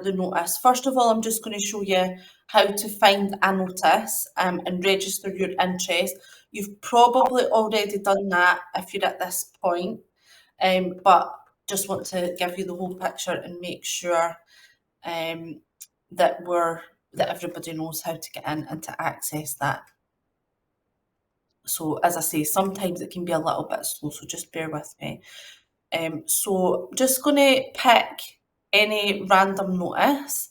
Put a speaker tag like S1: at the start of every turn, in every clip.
S1: the notice. First of all, I'm just going to show you how to find a notice and register your interest. You've probably already done that if you're at this point, but just want to give you the whole picture and make sure that everybody knows how to get in and to access that. So as I say, sometimes it can be a little bit slow, so just bear with me. So just going to pick any random notice,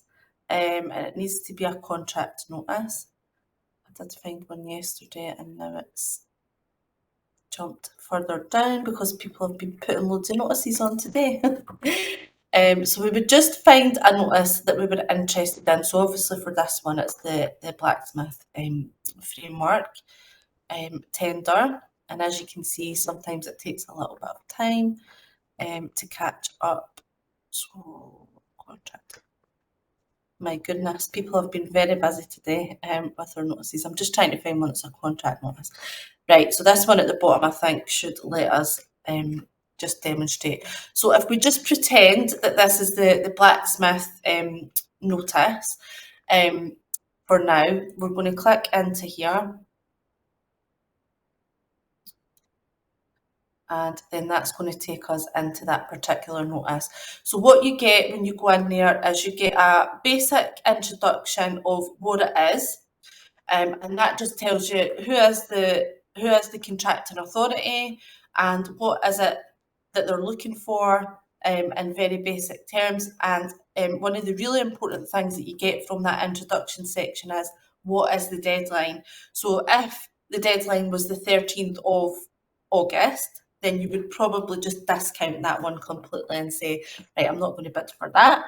S1: and it needs to be a contract notice. I did find one yesterday and now it's jumped further down because people have been putting loads of notices on today. So we would just find a notice that we were interested in. So obviously for this one, it's the blacksmith framework tender. And as you can see, sometimes it takes a little bit of time to catch up. So contract. My goodness, people have been very busy today with their notices. I'm just trying to find one that's a contract notice. Right, so this one at the bottom, I think, should let us just demonstrate. So if we just pretend that this is the blacksmith notice, for now, we're going to click into here. And then that's going to take us into that particular notice. So what you get when you go in there is you get a basic introduction of what it is, and that just tells you who is the contracting authority and what is it that they're looking for in very basic terms. And one of the really important things that you get from that introduction section is what is the deadline. So if the deadline was the 13th of August, then you would probably just discount that one completely and say, right, I'm not going to bid for that.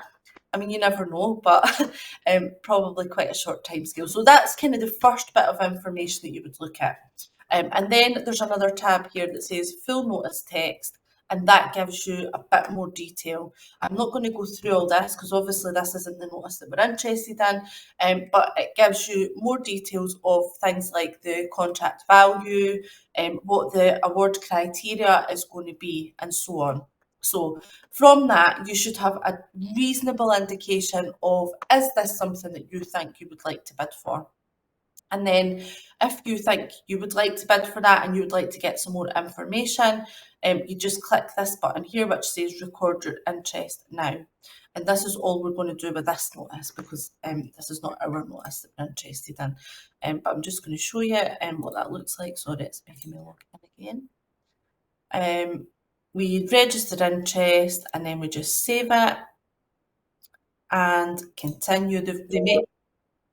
S1: I mean, you never know, but probably quite a short time scale. So that's kind of the first bit of information that you would look at. And then there's another tab here that says full notice text, and that gives you a bit more detail. I'm not going to go through all this because obviously this isn't the notice that we're interested in, but it gives you more details of things like the contract value, what the award criteria is going to be, and so on. So from that, you should have a reasonable indication of, is this something that you think you would like to bid for? And then if you think you would like to bid for that and you would like to get some more information, you just click this button here, which says record your interest now. And this is all we're going to do with this notice because this is not our notice that we're interested in. But I'm just going to show you what that looks like. Sorry, it's making me log in again. We registered interest and then we just save it and continue. They make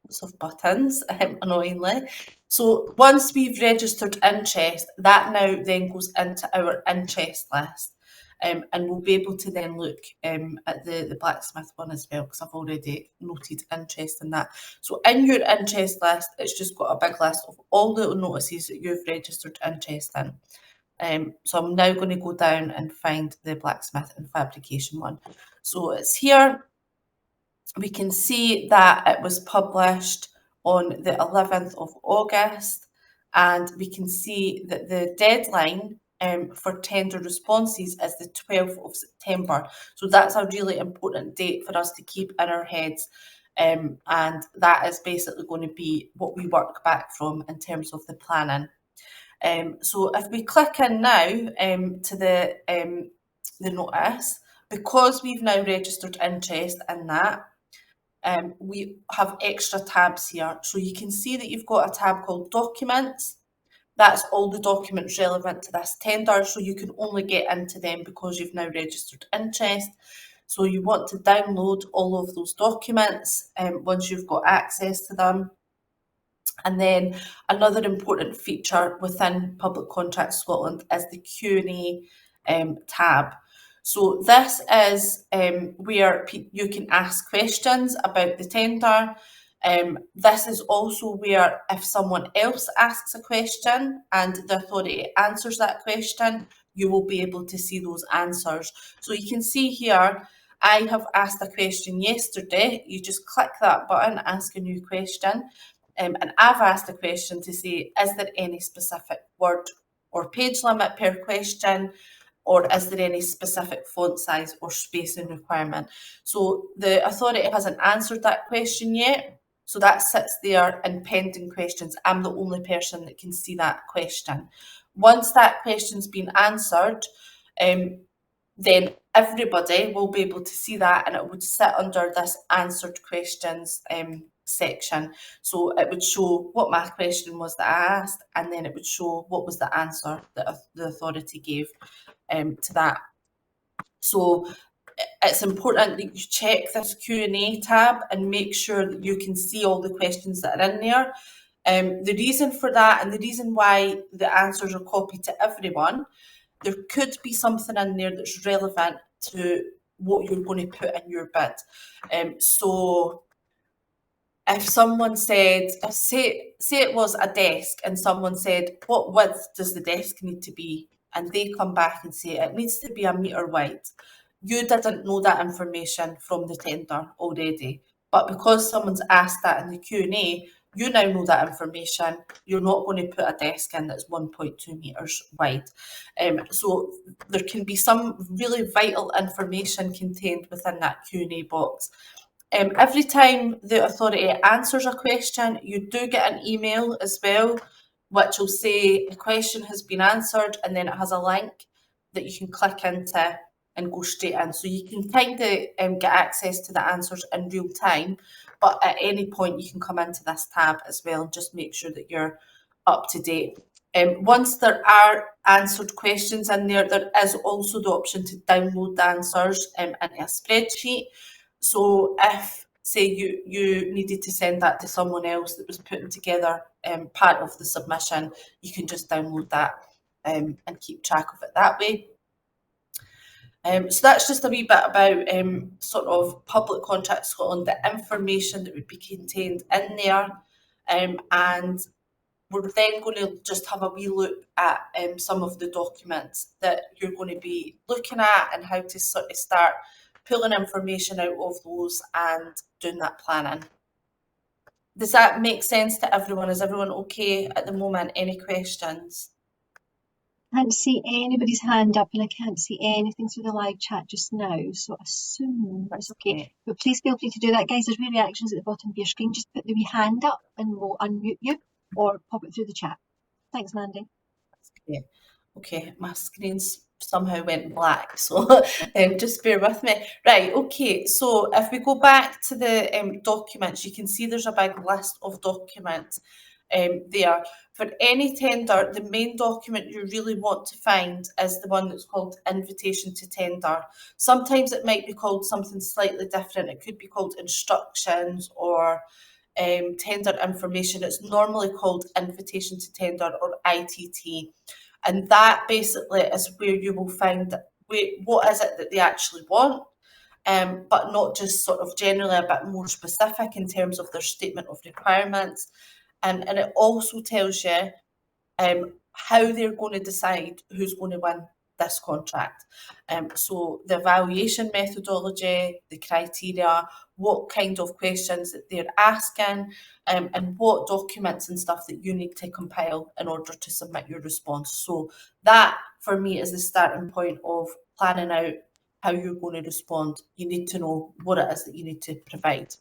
S1: lots of buttons, annoyingly. So once we've registered interest, that now then goes into our interest list. And we'll be able to then look at the blacksmith one as well, because I've already noted interest in that. So in your interest list, it's just got a big list of all the notices that you've registered interest in. So I'm now going to go down and find the blacksmith and fabrication one. So it's here. We can see that it was published on the 11th of August, and we can see that the deadline for tender responses is the 12th of September. So that's a really important date for us to keep in our heads. And that is basically going to be what we work back from in terms of the planning. So if we click in now to the notice, because we've now registered interest in that, we have extra tabs here. So you can see that you've got a tab called Documents. That's all the documents relevant to this tender, so you can only get into them because you've now registered interest. So you want to download all of those documents once you've got access to them. And then another important feature within Public Contracts Scotland is the Q&A tab. So this is where you can ask questions about the tender. This is also where if someone else asks a question and the authority answers that question, you will be able to see those answers. So you can see here, I have asked a question yesterday. You just click that button, ask a new question. And I've asked a question to say, is there any specific word or page limit per question? or is there any specific font size or spacing requirement? So the authority hasn't answered that question yet. So that sits there in pending questions. I'm the only person that can see that question. Once that question's been answered, then everybody will be able to see that, and it would sit under this answered questions section. So it would show what my question was that I asked, and then it would show what was the answer that the authority gave to that. So it's important that you check this Q&A tab and make sure that you can see all the questions that are in there. The reason for that, and the reason why the answers are copied to everyone, there could be something in there that's relevant to what you're going to put in your bid. So if someone said, say it was a desk, and someone said, what width does the desk need to be? And they come back and say, it needs to be 1 metre wide. You didn't know that information from the tender already. But because someone's asked that in the Q&A, you now know that information. You're not going to put a desk in that's 1.2 metres wide. So there can be some really vital information contained within that Q&A box. Every time the authority answers a question, you do get an email as well, which will say the question has been answered, and then it has a link that you can click into and go straight in. So you can kind of get access to the answers in real time, but at any point you can come into this tab as well and just make sure that you're up to date. Once there are answered questions in there, there is also the option to download the answers into a spreadsheet. So if, say, you needed to send that to someone else that was putting together part of the submission, you can just download that and keep track of it that way. So that's just a wee bit about sort of Public Contract Scotland, the information that would be contained in there. And we're then going to just have a wee look at some of the documents that you're going to be looking at and how to sort of start pulling information out of those and doing that planning. Does that make sense to everyone? Is everyone okay at the moment? Any questions?
S2: I can't see anybody's hand up, and I can't see anything through the live chat just now, so I assume that's okay. But please feel free to do that, guys. There's wee reactions at the bottom of your screen. Just put the wee hand up and we'll unmute you, or pop it through the chat. Thanks, Mandy.
S1: Yeah. Okay, my screen's somehow went black, so just bear with me. Right, okay, so if we go back to the documents, you can see there's a big list of documents there. For any tender, the main document you really want to find is the one that's called Invitation to Tender. Sometimes it might be called something slightly different. It could be called Instructions or tender information. It's normally called Invitation to Tender or ITT. And that basically is where you will find what is it that they actually want, but not just sort of generally a bit more specific in terms of their statement of requirements. And it also tells you how they're going to decide who's going to win this contract. So the evaluation methodology, the criteria, what kind of questions that they're asking, and what documents and stuff that you need to compile in order to submit your response. So that, for me, is the starting point of planning out how you're going to respond. You need to know what it is that you need to provide.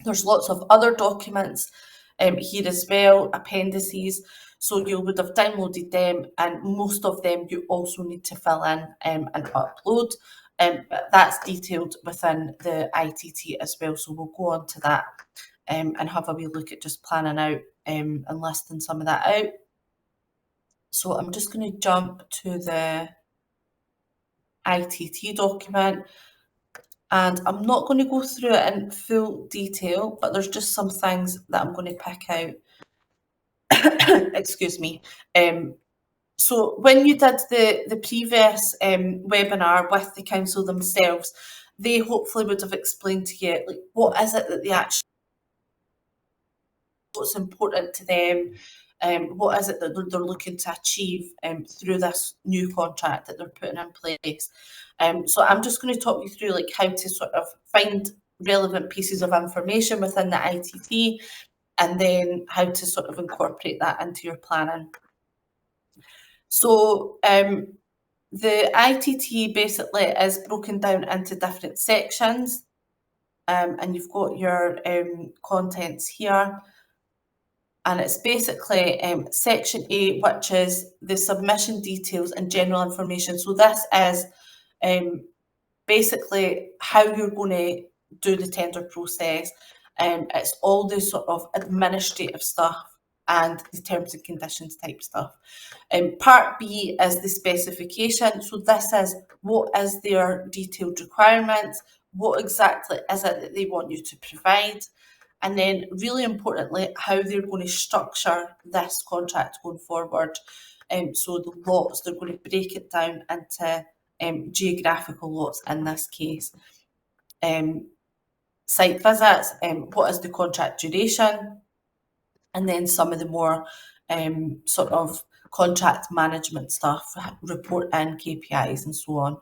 S1: There's lots of other documents here as well, appendices. So you would have downloaded them, and most of them you also need to fill in and upload. But that's detailed within the ITT as well. So we'll go on to that and have a wee look at just planning out and listing some of that out. So I'm just going to jump to the ITT document. And I'm not going to go through it in full detail, but there's just some things that I'm going to pick out. Excuse me. So when you did the previous webinar with the council themselves, they hopefully would have explained to you, like, what is it that they actually, what's important to them, what is it that they're looking to achieve through this new contract that they're putting in place. So I'm just going to talk you through like how to sort of find relevant pieces of information within the ITT, and then how to sort of incorporate that into your planning. So the ITT basically is broken down into different sections, and you've got your contents here. And it's basically section 8, which is the submission details and general information. So this is basically how you're going to do the tender process. It's all the sort of administrative stuff and the terms and conditions type stuff. Part B is the specification. So this is what is their detailed requirements, what exactly is it that they want you to provide, and then really importantly, how they're going to structure this contract going forward. So the lots, they're going to break it down into geographical lots in this case. Site visits, what is the contract duration, and then some of the more sort of contract management stuff, report in KPIs and so on.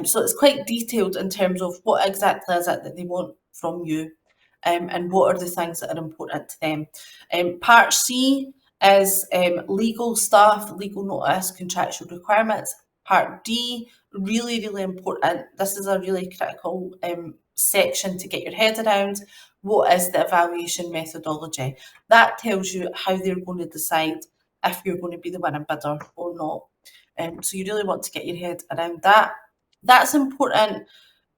S1: So it's quite detailed in terms of what exactly is it that they want from you, and what are the things that are important to them. Part C is legal stuff, legal notice, contractual requirements. Part D, really, really important. This is a really critical section to get your head around. What is the evaluation methodology? That tells you how they're going to decide if you're going to be the winning bidder or not. So you really want to get your head around that. That's important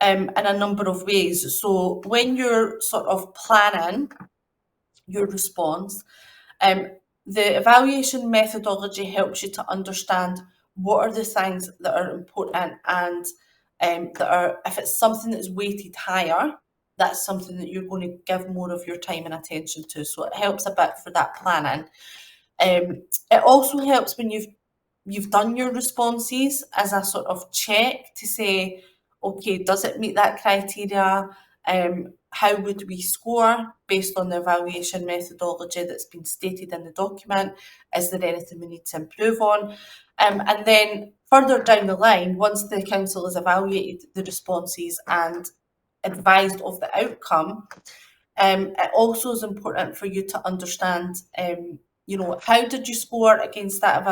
S1: in a number of ways. So when you're sort of planning your response, the evaluation methodology helps you to understand what are the things that are important, and that are, if it's something that's weighted higher, that's something that you're going to give more of your time and attention to. So it helps a bit for that planning. It also helps when you've done your responses as a sort of check to say, okay, does it meet that criteria? How would we score based on the evaluation methodology that's been stated in the document? Is there anything we need to improve on? And then further down the line, once the council has evaluated the responses and advised of the outcome, it also is important for you to understand, how did you score against that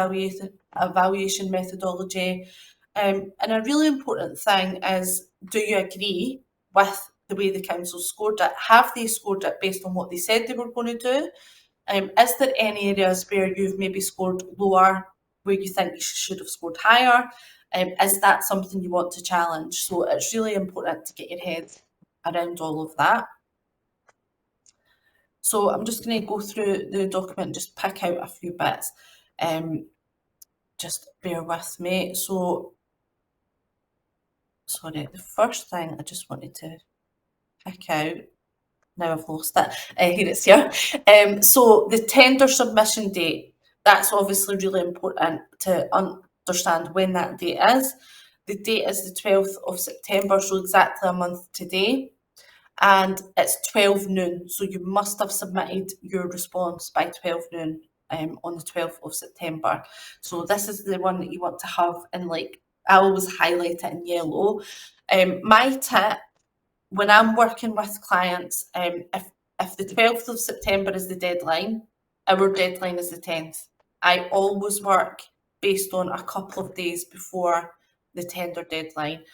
S1: evaluation methodology? And a really important thing is, do you agree with the way the council scored it? Have they scored it based on what they said they were going to do? Is there any areas where you've maybe scored lower, where you think you should have scored higher? Is that something you want to challenge? So it's really important to get your head around all of that. So I'm just going to go through the document and just pick out a few bits. Just bear with me. So, sorry, the first thing I just wanted to pick out, now I've lost it, here it's here. So the tender submission date, that's obviously really important to understand when that date is. The date is the 12th of September, so exactly a month today. And it's 12 noon, so you must have submitted your response by 12 noon on the 12th of September. So this is the one that you want to have in, like, I always highlight it in yellow. My tip when I'm working with clients, if the 12th of September is the deadline, our deadline is the 10th. I always work based on a couple of days before the tender deadline.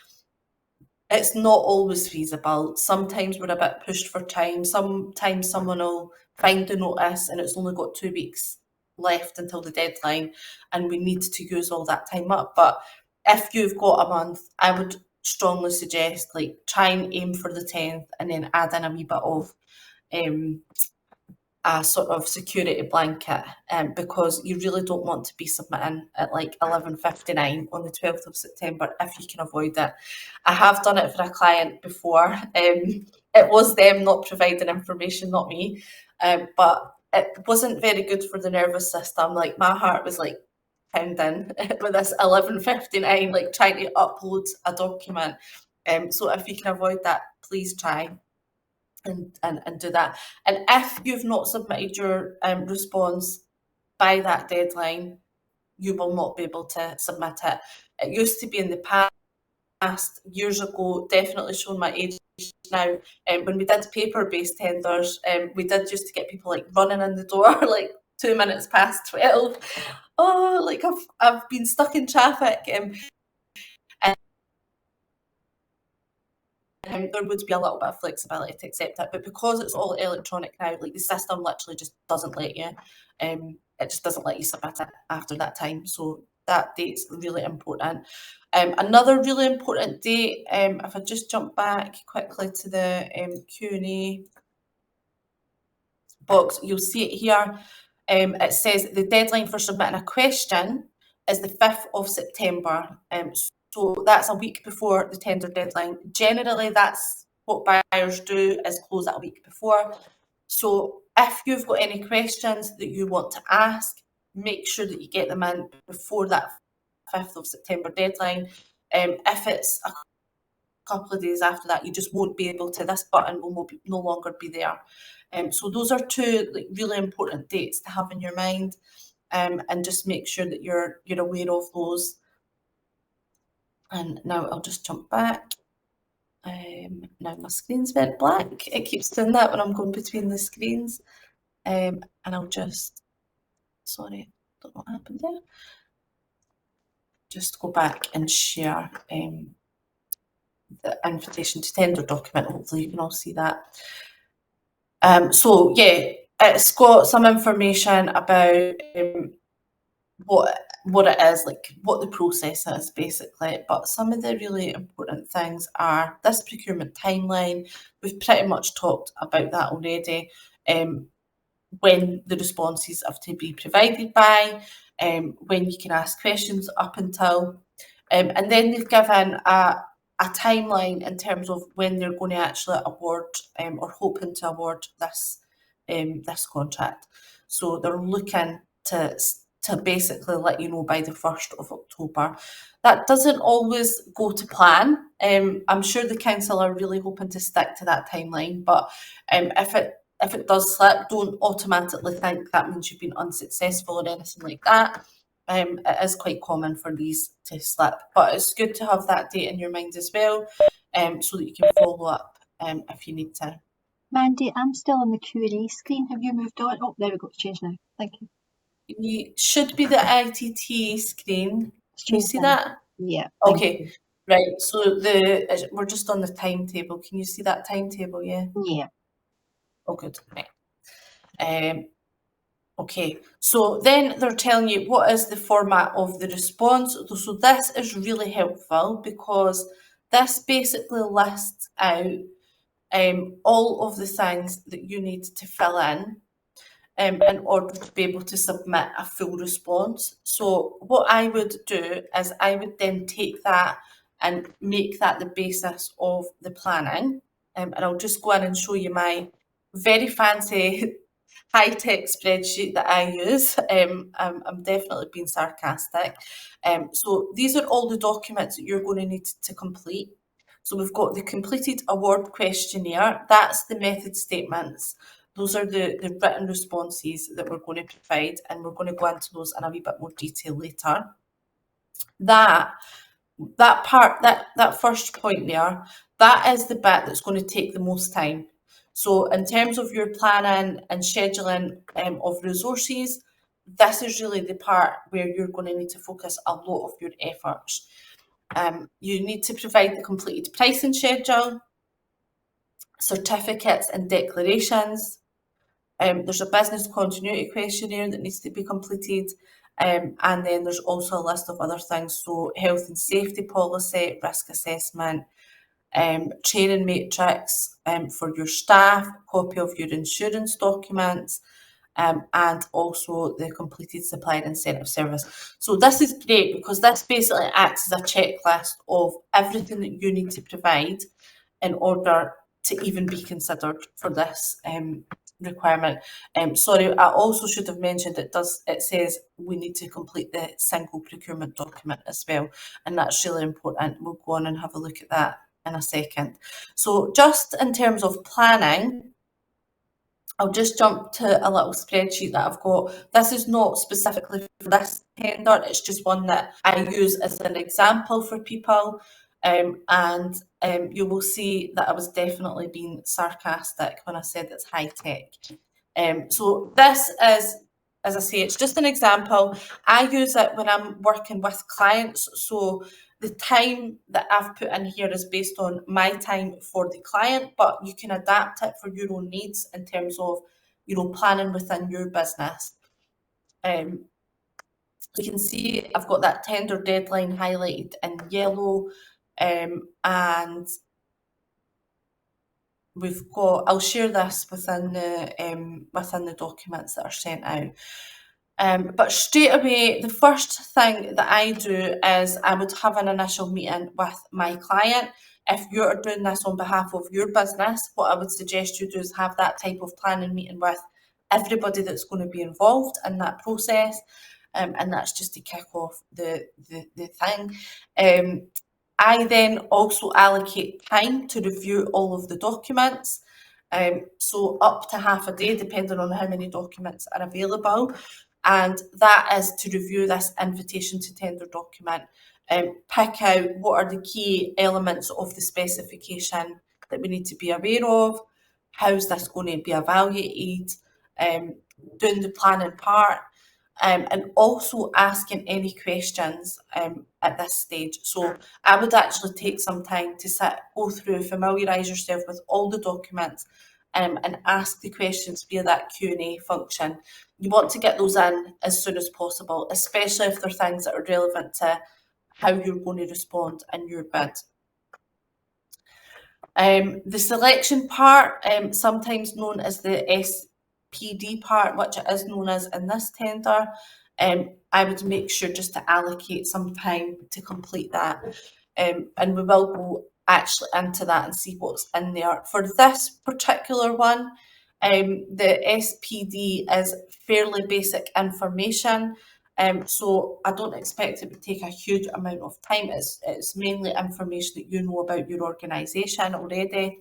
S1: It's not always feasible. Sometimes we're a bit pushed for time. Sometimes someone will find the notice and it's only got 2 weeks left until the deadline and we need to use all that time up. But if you've got a month, I would strongly suggest, like, try and aim for the 10th and then add in a wee bit of a sort of security blanket, because you really don't want to be submitting at like 11:59 on the 12th of September if you can avoid it. I have done it for a client before. It was them not providing information, not me, but it wasn't very good for the nervous system. Like, my heart was like pounding with this 11:59, like trying to upload a document. So if you can avoid that, please try and do that. And if you've not submitted your response by that deadline, you will not be able to submit it. It used to be in the past, years ago, definitely showing my age now, when we did paper-based tenders, we did used to get people like running in the door like 2 minutes past 12. Oh, like I've been stuck in traffic. there would be a little bit of flexibility to accept it, but because it's all electronic now, like the system literally just doesn't let you, it just doesn't let you submit it after that time. So that date's really important. Another really important date, if I just jump back quickly to the Q&A box, you'll see it here. It says the deadline for submitting a question is the 5th of September. So that's a week before the tender deadline. Generally, that's what buyers do, is close it a week before. So if you've got any questions that you want to ask, make sure that you get them in before that 5th of September deadline. If it's a couple of days after that, you just won't be able to. This button will no longer be there. So those are two really important dates to have in your mind, and just make sure that you're aware of those. And now I'll just jump back. Now my screen's went black. It keeps doing that when I'm going between the screens. And I'll just, sorry, don't know what happened there. Just go back and share the invitation to tender document. Hopefully you can all see that. So yeah, it's got some information about what it is, like what the process is basically, but some of the really important things are this procurement timeline. We've pretty much talked about that already. When the responses have to be provided by, when you can ask questions up until, and then they've given a timeline in terms of when they're going to actually award or hoping to award this contract. So they're looking to basically let you know by the 1st of October. That doesn't always go to plan. I'm sure the council are really hoping to stick to that timeline, but if it does slip, don't automatically think that means you've been unsuccessful or anything like that. It is quite common for these to slip, but it's good to have that date in your mind as well, so that you can follow up if you need to.
S2: Mandy, I'm still on the Q&A screen. Have you moved on? Oh, there we go. It's changed now. Thank you.
S1: You should be the ITT screen. Can you see that?
S2: Yeah.
S1: Okay. Right. So we're just on the timetable. Can you see that timetable? Yeah.
S2: Yeah.
S1: Oh, good. Right. Okay. So then they're telling you what is the format of the response. So this is really helpful because this basically lists out all of the things that you need to fill in order to be able to submit a full response. So what I would do is I would then take that and make that the basis of the planning. And I'll just go in and show you my very fancy high-tech spreadsheet that I use. I'm definitely being sarcastic. So these are all the documents that you're going to need to complete. So we've got the completed award questionnaire. That's the method statements. Those are the written responses that we're going to provide, and we're going to go into those in a wee bit more detail later. That part, that first point there, that is the bit that's going to take the most time. So in terms of your planning and scheduling of resources, this is really the part where you're going to need to focus a lot of your efforts. You need to provide the completed pricing schedule, certificates and declarations. There's a business continuity questionnaire that needs to be completed, and then there's also a list of other things, so health and safety policy, risk assessment, training matrix for your staff, copy of your insurance documents, and also the completed supplier incentive service. So this is great because this basically acts as a checklist of everything that you need to provide in order to even be considered for this requirement. Sorry, I also should have mentioned it says we need to complete the single procurement document as well, and that's really important. We'll go on and have a look at that in a second. So just in terms of planning, I'll just jump to a little spreadsheet that I've got. This is not specifically for this tender, it's just one that I use as an example for people. And you will see that I was definitely being sarcastic when I said it's high tech. So this is, as I say, it's just an example. I use it when I'm working with clients. So the time that I've put in here is based on my time for the client, but you can adapt it for your own needs in terms of, planning within your business. You can see I've got that tender deadline highlighted in yellow, and I'll share this within the documents that are sent out. But straight away, the first thing that I do is I would have an initial meeting with my client. If you're doing this on behalf of your business, what I would suggest you do is have that type of planning meeting with everybody that's going to be involved in that process. And that's just to kick off the thing. I then also allocate time to review all of the documents. So up to half a day, depending on how many documents are available. And that is to review this invitation to tender document, pick out what are the key elements of the specification that we need to be aware of, how's this going to be evaluated, doing the planning part, and also asking any questions at this stage. So I would actually take some time to go through, familiarise yourself with all the documents, and ask the questions via that Q&A function. You want to get those in as soon as possible, especially if they're things that are relevant to how you're going to respond in your bid. The selection part, sometimes known as the SPD part, which it is known as in this tender, I would make sure just to allocate some time to complete that. And we will go actually into that and see what's in there. For this particular one, the SPD is fairly basic information. So I don't expect it to take a huge amount of time. It's mainly information that you know about your organisation already,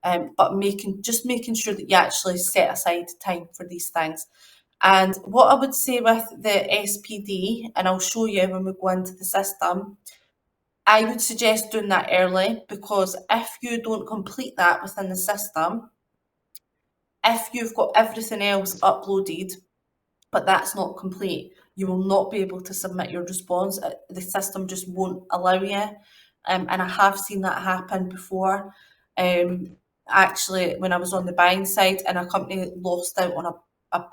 S1: but making sure that you actually set aside time for these things. And what I would say with the SPD, and I'll show you when we go into the system, I would suggest doing that early, because if you don't complete that within the system, if you've got everything else uploaded, but that's not complete, you will not be able to submit your response. The system just won't allow you. And I have seen that happen before. Actually, when I was on the buying side, and a company lost out on a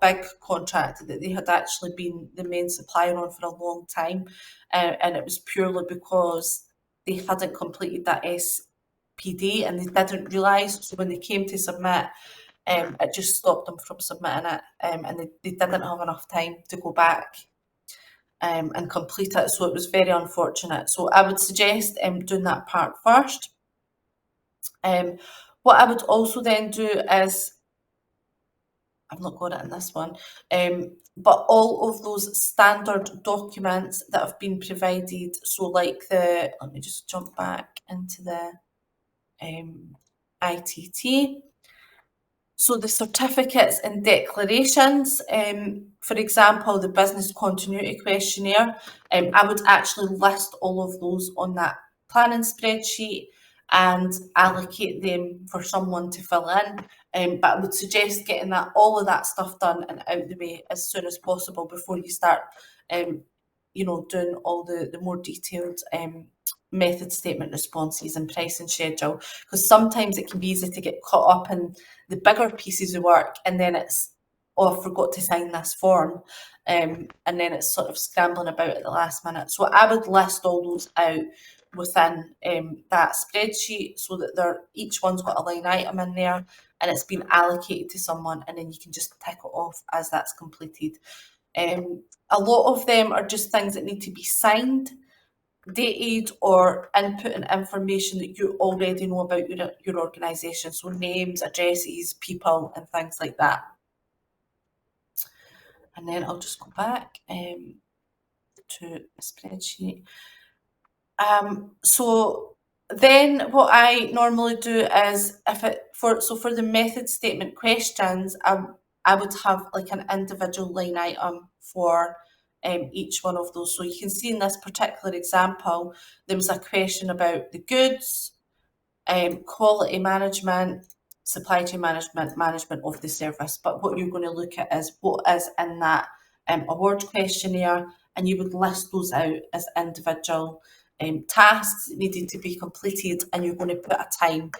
S1: big contract that they had actually been the main supplier on for a long time, and it was purely because they hadn't completed that SPD and they didn't realise. So when they came to submit, it just stopped them from submitting it, and they didn't have enough time to go back and complete it. So it was very unfortunate. So I would suggest doing that part first. What I would also then do is, I've not got it in this one, but all of those standard documents that have been provided, so like let me just jump back into the ITT. So the certificates and declarations, for example, the business continuity questionnaire, I would actually list all of those on that planning spreadsheet and allocate them for someone to fill in. But I would suggest getting all of that stuff done and out the way as soon as possible before you start, doing all the more detailed method statement responses and pricing schedule, because sometimes it can be easy to get caught up in the bigger pieces of work, and then it's, oh, I forgot to sign this form, and then it's sort of scrambling about at the last minute. So I would list all those out within that spreadsheet, so that each one's got a line item in there and it's been allocated to someone, and then you can just tick it off as that's completed. A lot of them are just things that need to be signed, dated, or inputting information that you already know about your organisation, so names, addresses, people, and things like that. And then I'll just go back to the spreadsheet. So then what I normally do is, for the method statement questions, I would have like an individual line item for each one of those. So you can see in this particular example, there was a question about the goods, quality management, supply chain management of the service. But what you're going to look at is what is in that award questionnaire, and you would list those out as individual tasks that needed to be completed, and you're going to put a time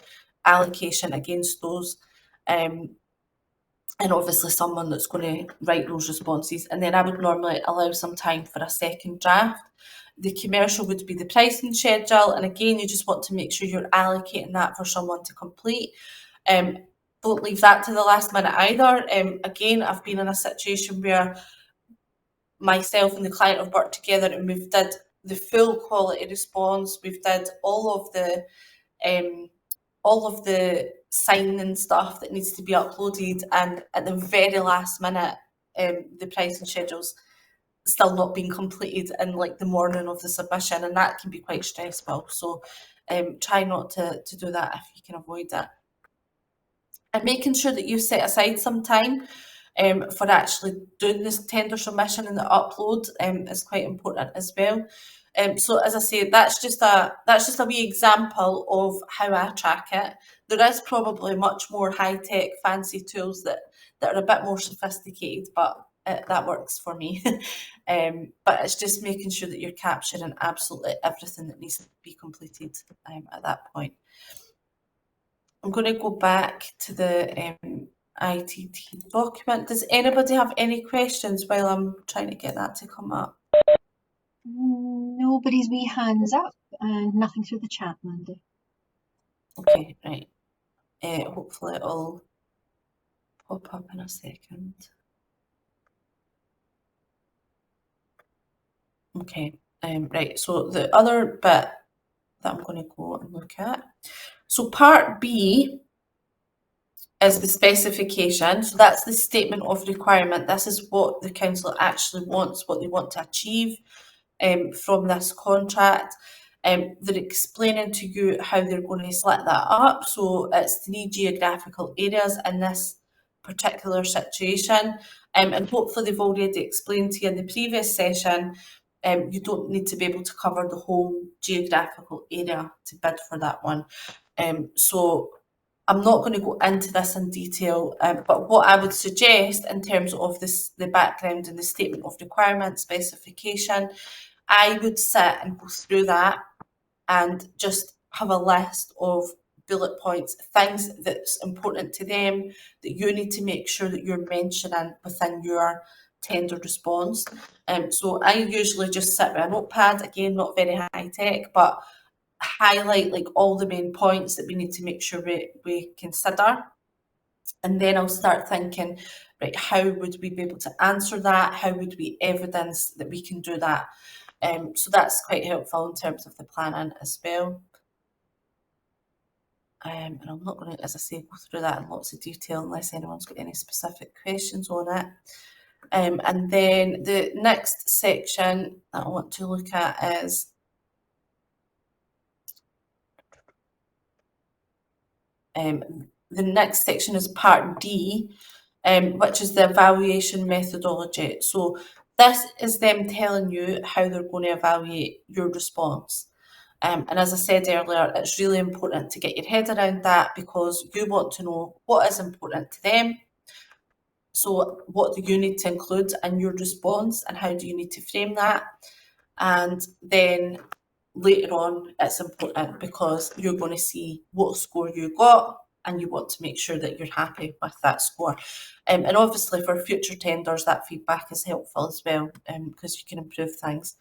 S1: allocation against those. And obviously someone that's going to write those responses. And then I would normally allow some time for a second draft. The commercial would be the pricing schedule. And again, you just want to make sure you're allocating that for someone to complete. Don't leave that to the last minute either. Again, I've been in a situation where myself and the client have worked together and we've did the full quality response. We've did all of the signing stuff that needs to be uploaded, and at the very last minute the pricing schedule's still not being completed in like the morning of the submission, and that can be quite stressful. So try not to do that if you can avoid it. And making sure that you set aside some time for actually doing this tender submission and the upload is quite important as well. So as I say, that's just a wee example of how I track it. There is probably much more high-tech, fancy tools that are a bit more sophisticated, but that works for me. But it's just making sure that you're capturing absolutely everything that needs to be completed at that point. I'm going to go back to the ITT document. Does anybody have any questions while I'm trying to get that to come up?
S2: Nobody's wee hands up and nothing through the chat, Mandy.
S1: Okay, right. Hopefully it'll pop up in a second. Okay, right. So the other bit that I'm going to go and look at. So part B is the specification. So that's the statement of requirement. This is what the council actually wants, what they want to achieve from this contract. They're explaining to you how they're going to split that up. So it's 3 geographical areas in this particular situation. And hopefully they've already explained to you in the previous session, you don't need to be able to cover the whole geographical area to bid for that one. So I'm not going to go into this in detail, but what I would suggest in terms of the background and the statement of requirement specification, I would sit and go through that and just have a list of bullet points, things that's important to them that you need to make sure that you're mentioning within your tender response. So I usually just sit with a notepad, again, not very high tech, but highlight like all the main points that we need to make sure we consider. And then I'll start thinking, right, how would we be able to answer that? How would we evidence that we can do that? So that's quite helpful in terms of the planning as well. And I'm not going to, as I say, go through that in lots of detail unless anyone's got any specific questions on it. And then the next section that I want to look at is the next section is part D, which is the evaluation methodology. So this is them telling you how they're going to evaluate your response. And as I said earlier, it's really important to get your head around that because you want to know what is important to them. So what do you need to include in your response and how do you need to frame that? And then later on, it's important because you're going to see what score you got and you want to make sure that you're happy with that score. And obviously for future tenders, that feedback is helpful as well because you can improve things.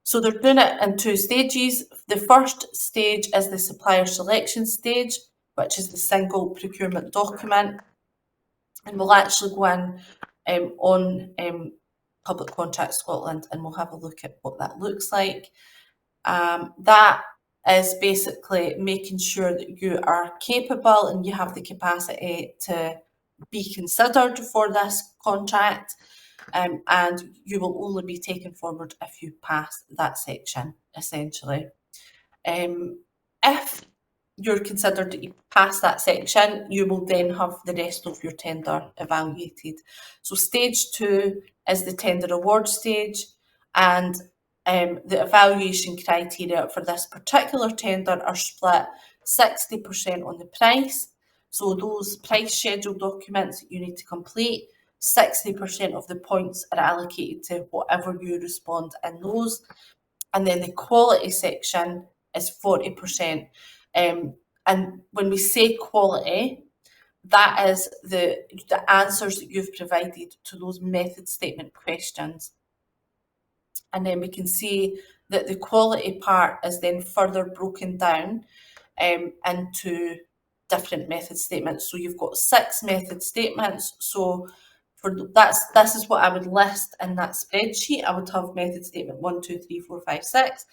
S1: So they're doing it in 2 stages. The first stage is the supplier selection stage, which is the single procurement document. And we'll actually go in on Public Contract Scotland and we'll have a look at what that looks like. That is basically making sure that you are capable and you have the capacity to be considered for this contract, and you will only be taken forward if you pass that section, essentially. If you're considered that you pass that section, you will then have the rest of your tender evaluated. So stage 2 is the tender award stage, and the evaluation criteria for this particular tender are split 60% on the price. So those price schedule documents that you need to complete, 60% of the points are allocated to whatever you respond in those. And then the quality section is 40%. And when we say quality, that is the answers that you've provided to those method statement questions. And then we can see that the quality part is then further broken down into different method statements. So you've got 6 method statements. So this is what I would list in that spreadsheet. I would have method statement 1, 2, 3, 4, 5, 6.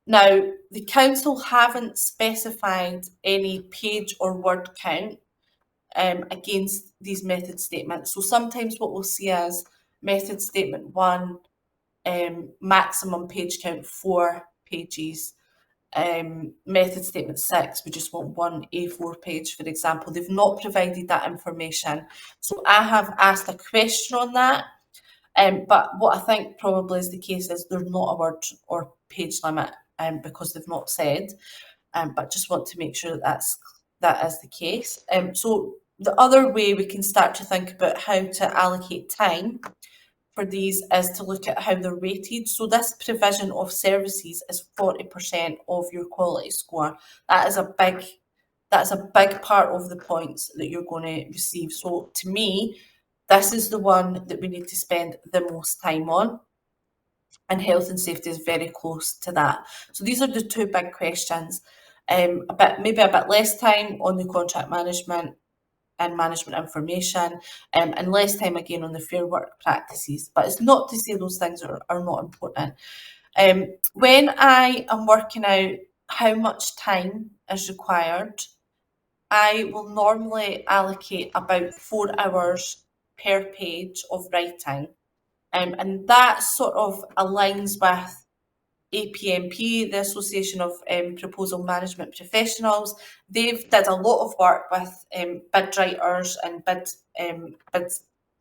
S1: Now, the council haven't specified any page or word count against these method statements. So sometimes what we'll see is method statement 1, maximum page count 4 pages. Method statement 6, we just want 1 A4 page, for example. They've not provided that information. So I have asked a question on that. But what I think probably is the case is there's not a word or page limit because they've not said. But just want to make sure that is the case. So the other way we can start to think about how to allocate time for these is to look at how they're rated. So this provision of services is 40% of your quality score. That's a big part of the points that you're going to receive. So to me, this is the one that we need to spend the most time on. And health and safety is very close to that. So these are the 2 big questions. Maybe a bit less time on the contract management and management information, and less time again on the fair work practices. But it's not to say those things are not important. When I am working out how much time is required, I will normally allocate about 4 hours per page of writing. And that sort of aligns with APMP, the Association of Proposal Management Professionals. They've did a lot of work with bid writers and bid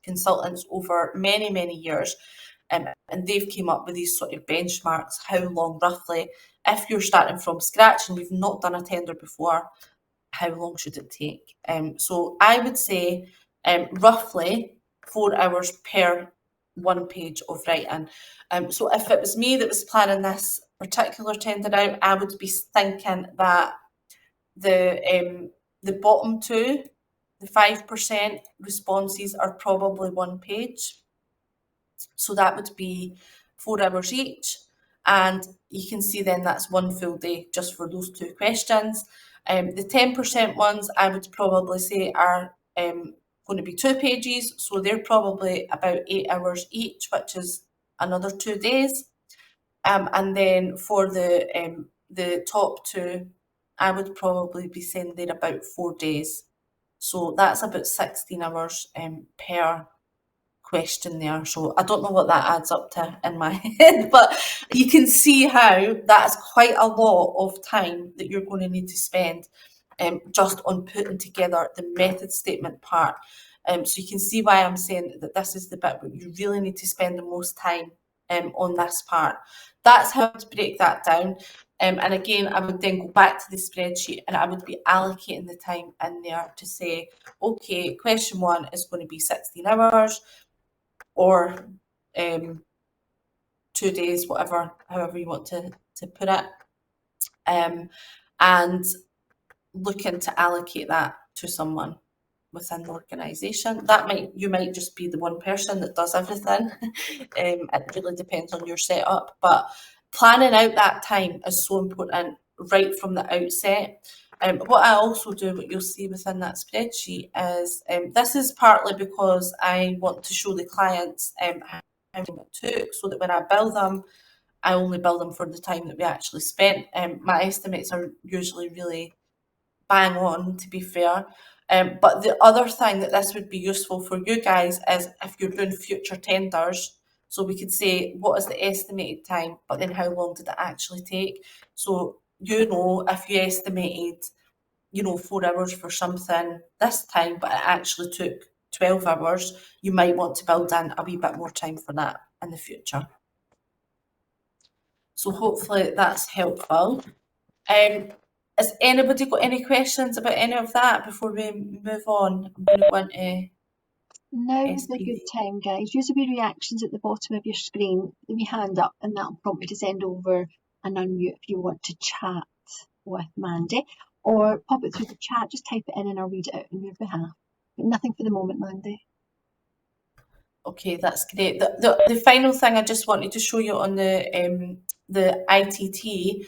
S1: consultants over many, many years. And they've came up with these sort of benchmarks, how long roughly, if you're starting from scratch and you've not done a tender before, how long should it take? So I would say roughly 4 hours per 1 page of writing. So if it was me that was planning this particular tender out, I would be thinking that the bottom 2, the 5% responses are probably 1 page. So that would be 4 hours each. And you can see then that's 1 full day just for those 2 questions. The 10% ones I would probably say are going to be 2 pages, so they're probably about 8 hours each, which is another 2 days. And then for the top 2, I would probably be saying they're about 4 days. So that's about 16 hours per question there. So I don't know what that adds up to in my head, but you can see how that's quite a lot of time that you're going to need to spend just on putting together the method statement part. So you can see why I'm saying that this is the bit where you really need to spend the most time on this part. That's how to break that down. And again, I would then go back to the spreadsheet and I would be allocating the time in there to say, okay, question 1 is going to be 16 hours or 2 days, however you want to put it. And looking to allocate that to someone within the organisation. You might just be the one person that does everything. It really depends on your setup, but planning out that time is so important right from the outset. What I also do, what you'll see within that spreadsheet is, this is partly because I want to show the clients how long it took, so that when I bill them, I only bill them for the time that we actually spent. My estimates are usually really bang on, to be fair. But the other thing that this would be useful for you guys is if you're doing future tenders, so we could say, what is the estimated time, but then how long did it actually take? So, if you estimated, 4 hours for something this time, but it actually took 12 hours, you might want to build in a wee bit more time for that in the future. So hopefully that's helpful. Has anybody got any questions about any of that before we move on? I'm going to go into
S2: Now is a good time, guys. Use the wee reactions at the bottom of your screen, the wee hand up, and that'll prompt you to send over an unmute if you want to chat with Mandy. Or pop it through the chat, just type it in and I'll read it out on your behalf. But nothing for the moment, Mandy.
S1: Okay, that's great. The final thing I just wanted to show you on the ITT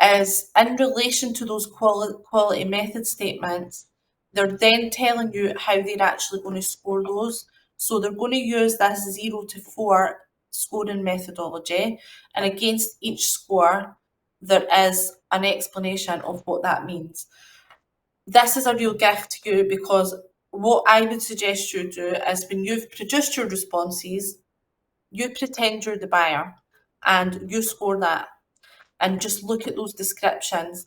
S1: is in relation to those quality method statements, they're then telling you how they're actually going to score those. So they're going to use this 0 to 4 scoring methodology, and against each score, there is an explanation of what that means. This is a real gift to you, because what I would suggest you do is when you've produced your responses, you pretend you're the buyer and you score that and just look at those descriptions.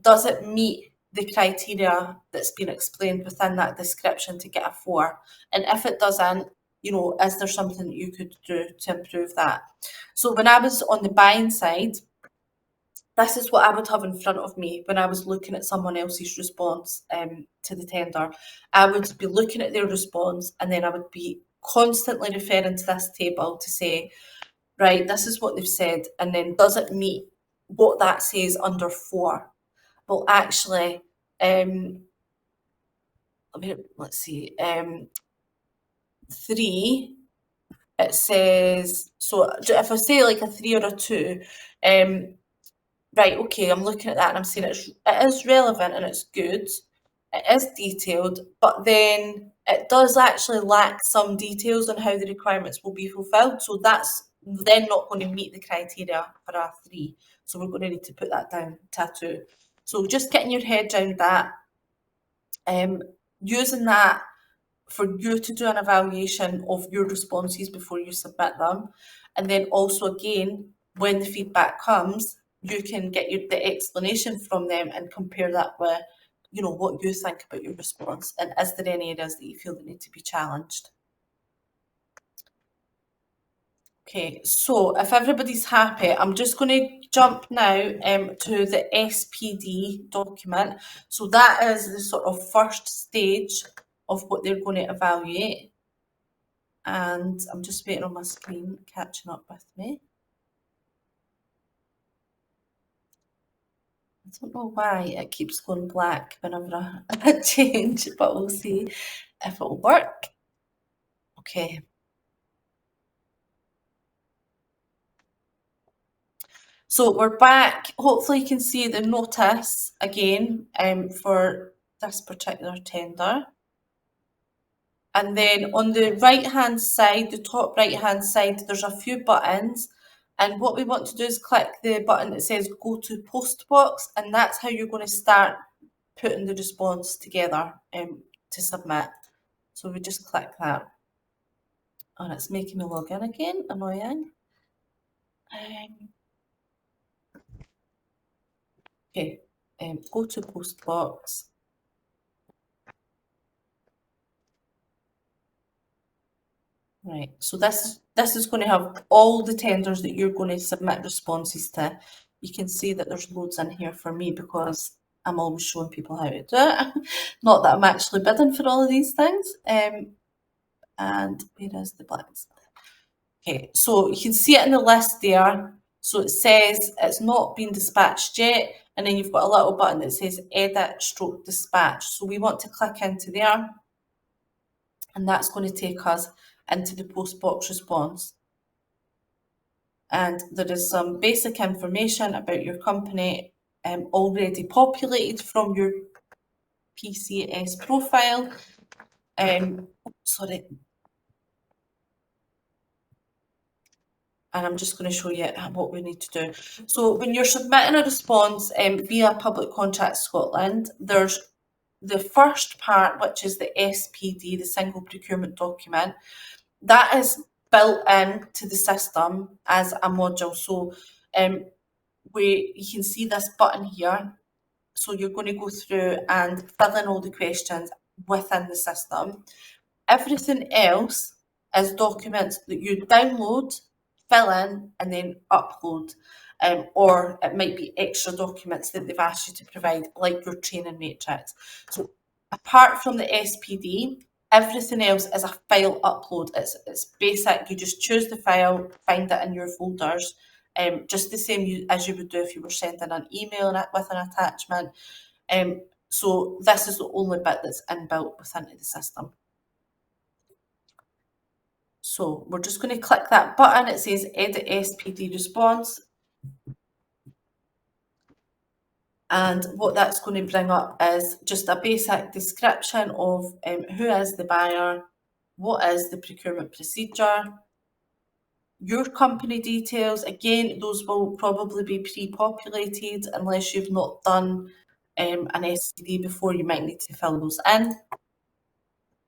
S1: Does it meet the criteria that's been explained within that description to get a 4? And if it doesn't, you know, is there something that you could do to improve that? So when I was on the buying side, this is what I would have in front of me when I was looking at someone else's response to the tender. I would be looking at their response, and then I would be constantly referring to this table to say, right, this is what they've said, and then does it meet what that says under 4? Well, actually, let's see, 3, it says, so if I say like a 3 or a 2, right, okay, I'm looking at that and I'm saying it is relevant and it's good, it is detailed, but then it does actually lack some details on how the requirements will be fulfilled. So that's then not going to meet the criteria for a 3. So we're going to need to put that down to a 2. So just getting your head around that, using that for you to do an evaluation of your responses before you submit them. And then also, again, when the feedback comes, you can get the explanation from them and compare that with, you know, what you think about your response. And is there any areas that you feel that need to be challenged? Okay, so if everybody's happy, I'm just going to jump now to the SPD document. So that is the sort of first stage of what they're going to evaluate. And I'm just waiting on my screen catching up with me. I don't know why it keeps going black whenever I change, but we'll see if it'll work. Okay. So we're back. Hopefully you can see the notice again for this particular tender. And then on the right-hand side, the top right-hand side, there's a few buttons. And what we want to do is click the button that says go to post box, and that's how you're going to start putting the response together to submit. So we just click that. And it's making me log in again, annoying. Okay, go to post box. Right, so this is going to have all the tenders that you're going to submit responses to. You can see that there's loads in here for me because I'm always showing people how to do it. Not that I'm actually bidding for all of these things. And where is the blacksmith? Okay, so you can see it in the list there. So it says it's not been dispatched yet, and then you've got a little button that says edit stroke dispatch. So we want to click into there, and that's going to take us into the post box response. And there is some basic information about your company already populated from your PCS profile. Sorry. And I'm just going to show you what we need to do. So when you're submitting a response via Public Contract Scotland, there's the first part, which is the SPD, the single procurement document. That is built into the system as a module. So you can see this button here. So you're going to go through and fill in all the questions within the system. Everything else is documents that you download, fill in, and then upload. Or it might be extra documents that they've asked you to provide, like your training matrix. So apart from the SPD, Everything else is a file upload. It's basic. You just choose the file, find it in your folders, just the same as you would do if you were sending an email with an attachment. So this is the only bit that's inbuilt within the system. So we're just going to click that button. It says Edit SPD Response. And what that's going to bring up is just a basic description of who is the buyer, what is the procurement procedure, your company details. Again, those will probably be pre-populated unless you've not done an SPD before. You might need to fill those in.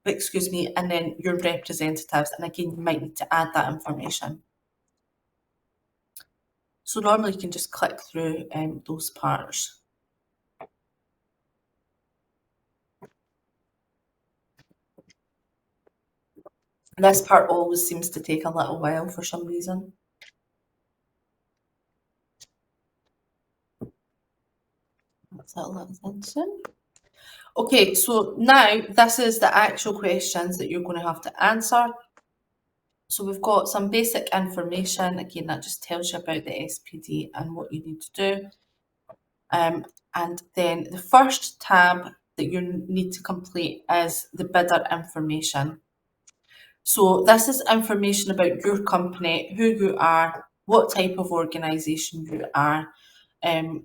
S1: Excuse me, and then your representatives, and again, you might need to add that information. So normally you can just click through those parts. This part always seems to take a little while for some reason. That's that little attention. Okay, so now this is the actual questions that you're going to have to answer. So we've got some basic information. Again, that just tells you about the SPD and what you need to do. And then the first tab that you need to complete is the bidder information. So this is information about your company, who you are, what type of organisation you are, and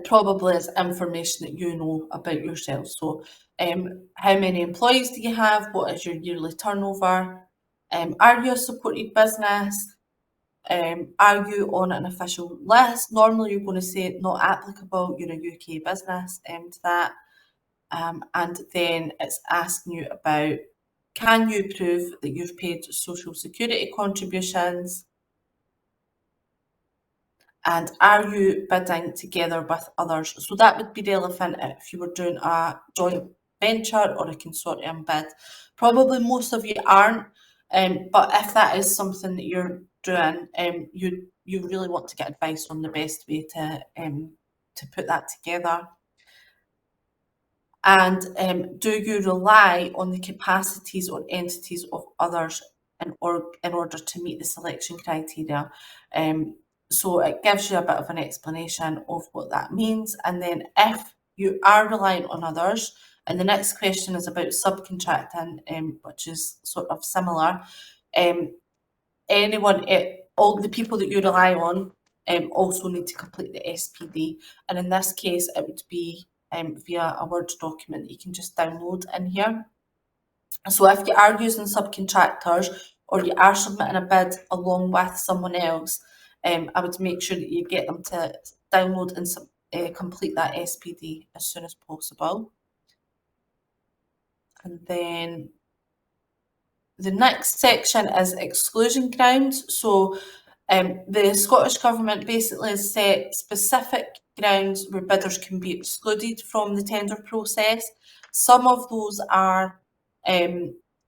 S1: probably is information that you know about yourself. So how many employees do you have? What is your yearly turnover? Are you a supported business? Are you on an official list? Normally you're going to say not applicable, you're a UK business to that. And then it's asking you about, can you prove that you've paid social security contributions? And are you bidding together with others? So that would be relevant if you were doing a joint venture or a consortium bid. Probably most of you aren't, but if that is something that you're doing, you really want to get advice on the best way to put that together. And do you rely on the capacities or entities of others in order to meet the selection criteria? So it gives you a bit of an explanation of what that means. And then if you are reliant on others, and the next question is about subcontracting, which is sort of similar. All the people that you rely on also need to complete the SPD. And in this case, it would be via a Word document that you can just download in here. So if you are using subcontractors or you are submitting a bid along with someone else, I would make sure that you get them to download and complete that SPD as soon as possible. And then the next section is exclusion grounds. So the Scottish Government basically has set specific grounds where bidders can be excluded from the tender process. Some of those are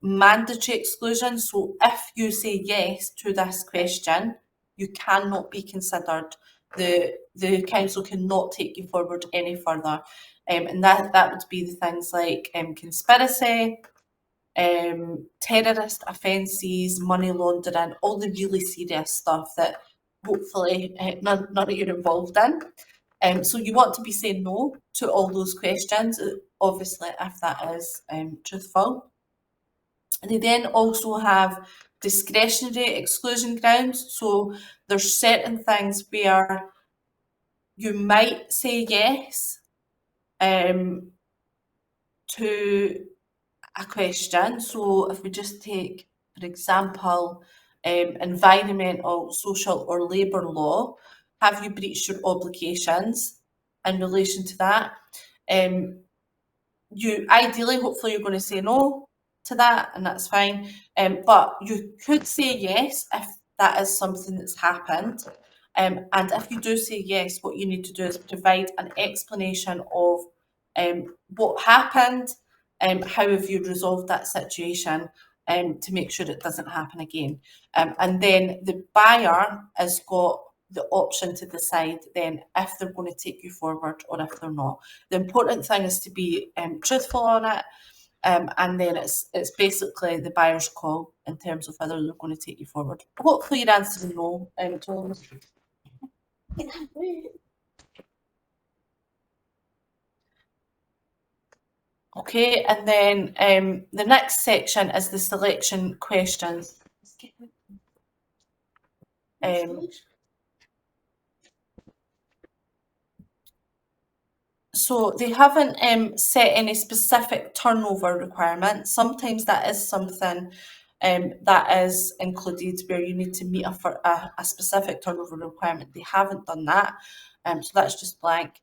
S1: mandatory exclusions. So if you say yes to this question, you cannot be considered. The council cannot take you forward any further. And that would be the things like conspiracy, terrorist offences, money laundering, all the really serious stuff that hopefully none of you are involved in. So you want to be saying no to all those questions, obviously, if that is truthful. And they then also have discretionary exclusion grounds. So there's certain things where you might say yes to a question. So if we just take, for example, environmental, social or labour law, have you breached your obligations in relation to that? You ideally, hopefully, you're going to say no to that, and that's fine. But you could say yes if that is something that's happened. And if you do say yes, what you need to do is provide an explanation of what happened, how have you resolved that situation, to make sure it doesn't happen again. And then the buyer has got the option to decide then if they're going to take you forward or if they're not. The important thing is to be truthful on it, and then it's basically the buyer's call in terms of whether they're going to take you forward. Hopefully your answer is no, Thomas. Okay, and then the next section is the selection questions. So they haven't set any specific turnover requirements. Sometimes that is something that is included where you need to meet a specific turnover requirement. They haven't done that, so that's just blank.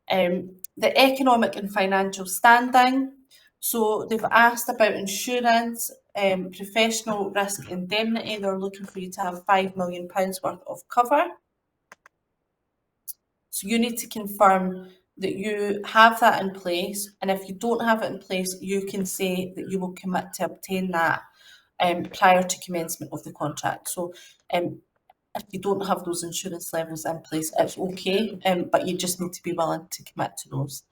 S1: The economic and financial standing. So they've asked about insurance, professional risk indemnity. They're looking for you to have £5 million worth of cover. So you need to confirm that you have that in place, and if you don't have it in place, you can say that you will commit to obtain that prior to commencement of the contract. So if you don't have those insurance levels in place, it's okay, but you just need to be willing to commit to those.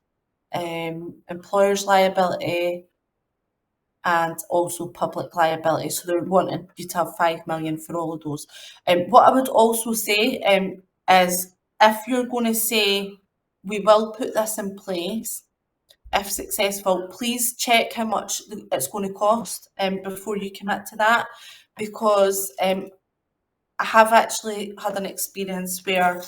S1: Employer's liability and also public liability. So they're wanting you to have 5 million for all of those. What I would also say is if you're going to say, we will put this in place, if successful, please check how much it's going to cost before you commit to that, because I have actually had an experience where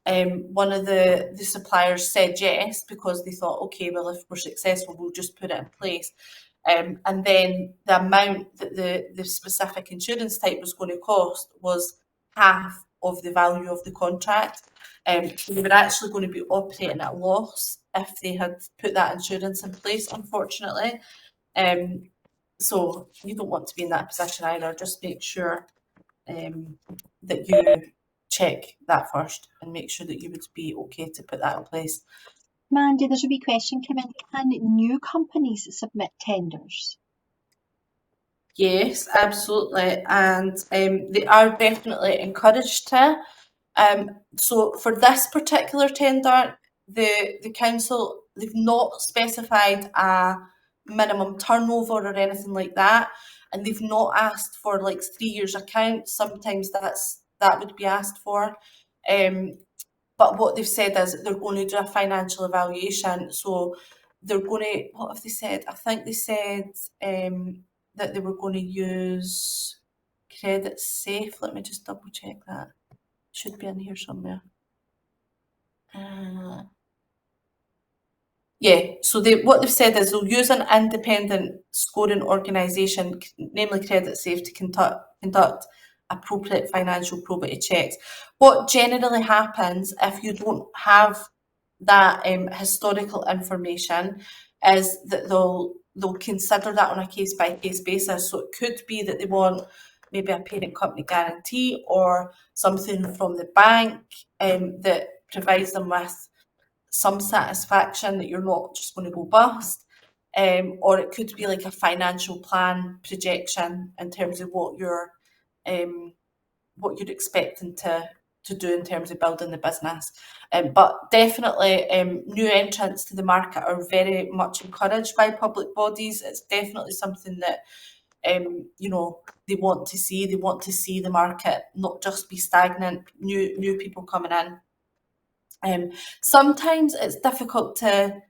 S1: one of the suppliers said yes because they thought, okay, well, if we're successful, we'll just put it in place. And then the amount that the specific insurance type was going to cost was half of the value of the contract. So they were actually going to be operating at a loss if they had put that insurance in place, unfortunately. So you don't want to be in that position either. Just make sure that you check that first and make sure that you would be okay to put that in place.
S2: Mandy, there's a wee question come in. Can new companies submit tenders?
S1: Yes, absolutely, and they are definitely encouraged to. So for this particular tender, the council, they've not specified a minimum turnover or anything like that, and they've not asked for like 3 years accounts. Sometimes that would be asked for. But what they've said is they're going to do a financial evaluation. So they're going to, what have they said? I think they said that they were going to use Credit Safe. Let me just double check that. Should be in here somewhere. Yeah, so what they've said is they'll use an independent scoring organisation, namely Credit Safe, to conduct appropriate financial probity checks. What generally happens if you don't have that historical information is that they'll consider that on a case-by-case basis. So it could be that they want maybe a parent company guarantee or something from the bank that provides them with some satisfaction that you're not just going to go bust, or it could be like a financial plan projection in terms of what you're expecting to do in terms of building the business. But definitely new entrants to the market are very much encouraged by public bodies. It's definitely something that you know, they want to see. They want to see the market not just be stagnant, new people coming in. Sometimes it's difficult to,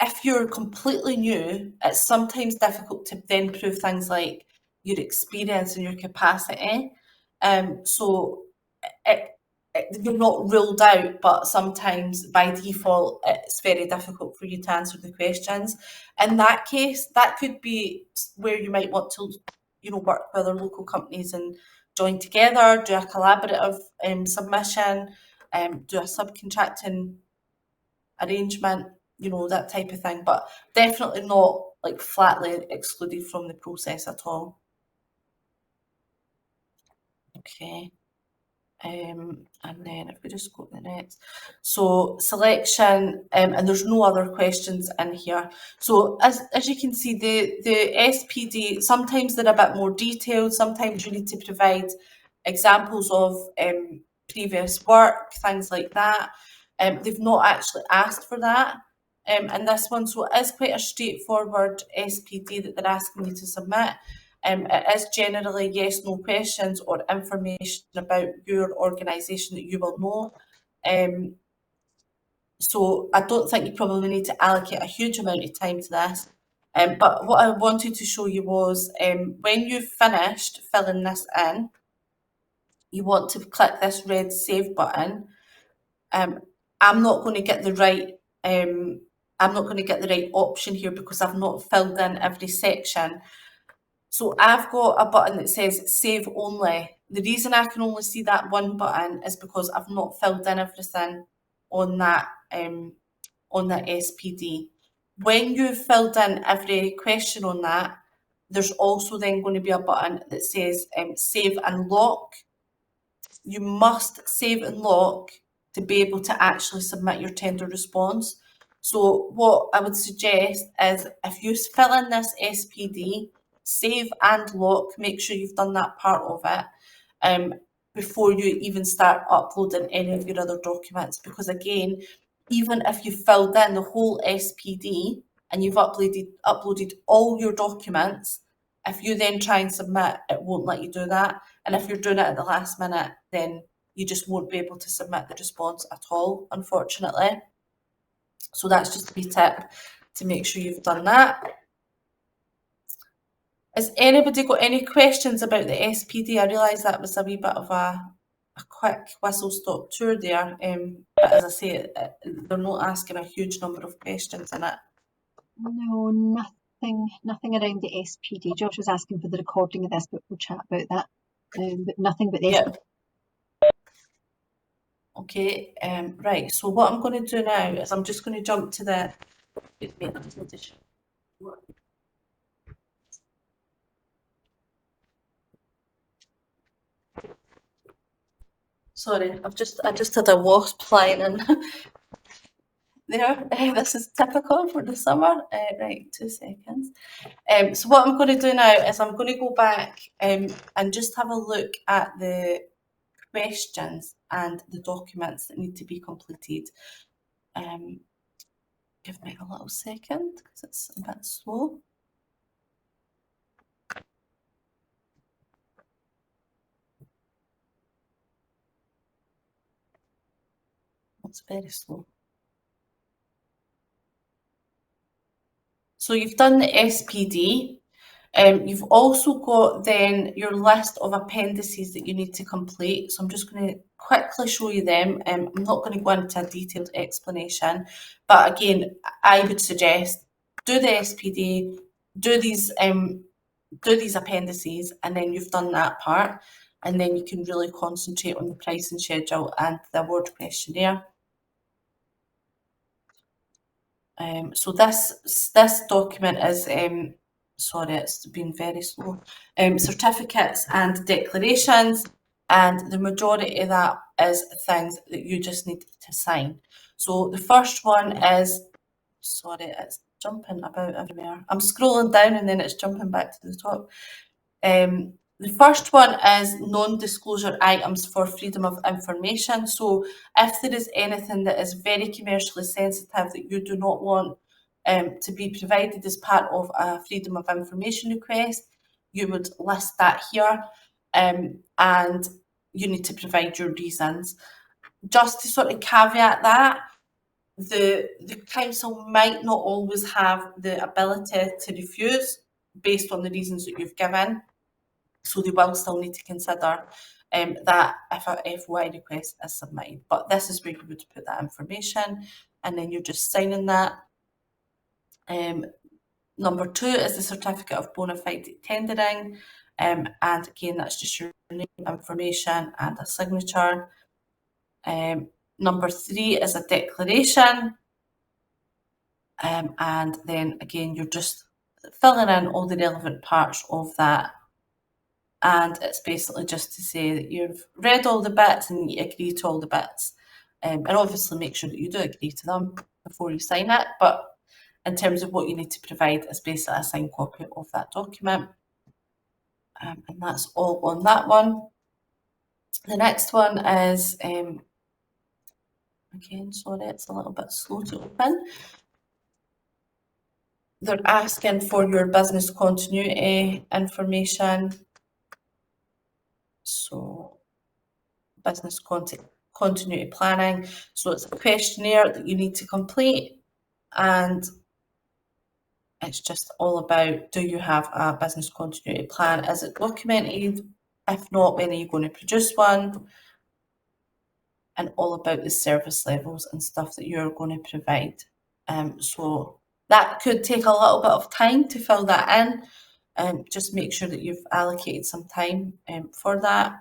S1: if you're completely new, it's sometimes difficult to then prove things like your experience and your capacity. So you're not ruled out, but sometimes by default, it's very difficult for you to answer the questions. In that case, that could be where you might want to, you know, work with other local companies and join together, do a collaborative submission, do a subcontracting arrangement, you know, that type of thing, but definitely not like flatly excluded from the process at all. Okay. And then if we just go to the next, so selection, and there's no other questions in here. So as you can see, the SPD, sometimes they're a bit more detailed. Sometimes you need to provide examples of previous work, things like that. They've not actually asked for that in this one, so it is quite a straightforward SPD that they're asking you to submit. It is generally yes, no questions or information about your organisation that you will know. So I don't think you probably need to allocate a huge amount of time to this. But what I wanted to show you was when you've finished filling this in, you want to click this red save button. I'm not going to get the right option here because I've not filled in every section. So I've got a button that says save only. The reason I can only see that one button is because I've not filled in everything on that SPD. When you've filled in every question on that, there's also then going to be a button that says save and lock. You must save and lock to be able to actually submit your tender response. So what I would suggest is if you fill in this SPD, save and lock, make sure you've done that part of it before you even start uploading any of your other documents. Because again, even if you filled in the whole SPD and you've uploaded all your documents, if you then try and submit, it won't let you do that. And if you're doing it at the last minute, then you just won't be able to submit the response at all, unfortunately. So that's just a wee tip to make sure you've done that. Has anybody got any questions about the SPD? I realise that was a wee bit of a quick whistle-stop tour there, but as I say, they're not asking a huge number of questions in it.
S2: No, nothing around the SPD. Josh was asking for the recording of this, but we'll chat about that. But nothing but the SPD.
S1: Okay, right, so what I'm going to do now is I'm just going to jump to the... Sorry, I just had a wasp flying in there. This is typical for the summer. Right, 2 seconds. So what I'm going to do now is I'm going to go back and just have a look at the questions and the documents that need to be completed. Give me a little second because it's a bit slow. It's very slow. So you've done the SPD. You've also got then your list of appendices that you need to complete. So I'm just going to quickly show you them. I'm not going to go into a detailed explanation, but again, I would suggest do the SPD, do these appendices, and then you've done that part, and then you can really concentrate on the pricing schedule and the award questionnaire. So this document is, sorry, it's been very slow, certificates and declarations, and the majority of that is things that you just need to sign. So the first one is, sorry, it's jumping about everywhere. I'm scrolling down and then it's jumping back to the top. The first one is non-disclosure items for freedom of information. So if there is anything that is very commercially sensitive that you do not want to be provided as part of a freedom of information request, you would list that here, and you need to provide your reasons. Just to sort of caveat that, the council might not always have the ability to refuse based on the reasons that you've given. So they will still need to consider that if a FOI request is submitted. But this is where you would put that information, and then you're just signing that. Number 2 is the certificate of bona fide tendering, and again that's just your name, information and a signature. Number 3 is a declaration, and then again you're just filling in all the relevant parts of that. And it's basically just to say that you've read all the bits and you agree to all the bits. And obviously make sure that you do agree to them before you sign it. But in terms of what you need to provide, it's basically a signed copy of that document. And that's all on that one. The next one is, again, sorry, it's a little bit slow to open. They're asking for your business continuity information. So business continuity planning. So it's a questionnaire that you need to complete, and it's just all about, do you have a business continuity plan? Is it documented? If not, when are you going to produce one? And all about the service levels and stuff that you're going to provide. So that could take a little bit of time to fill that in. Just make sure that you've allocated some time for that.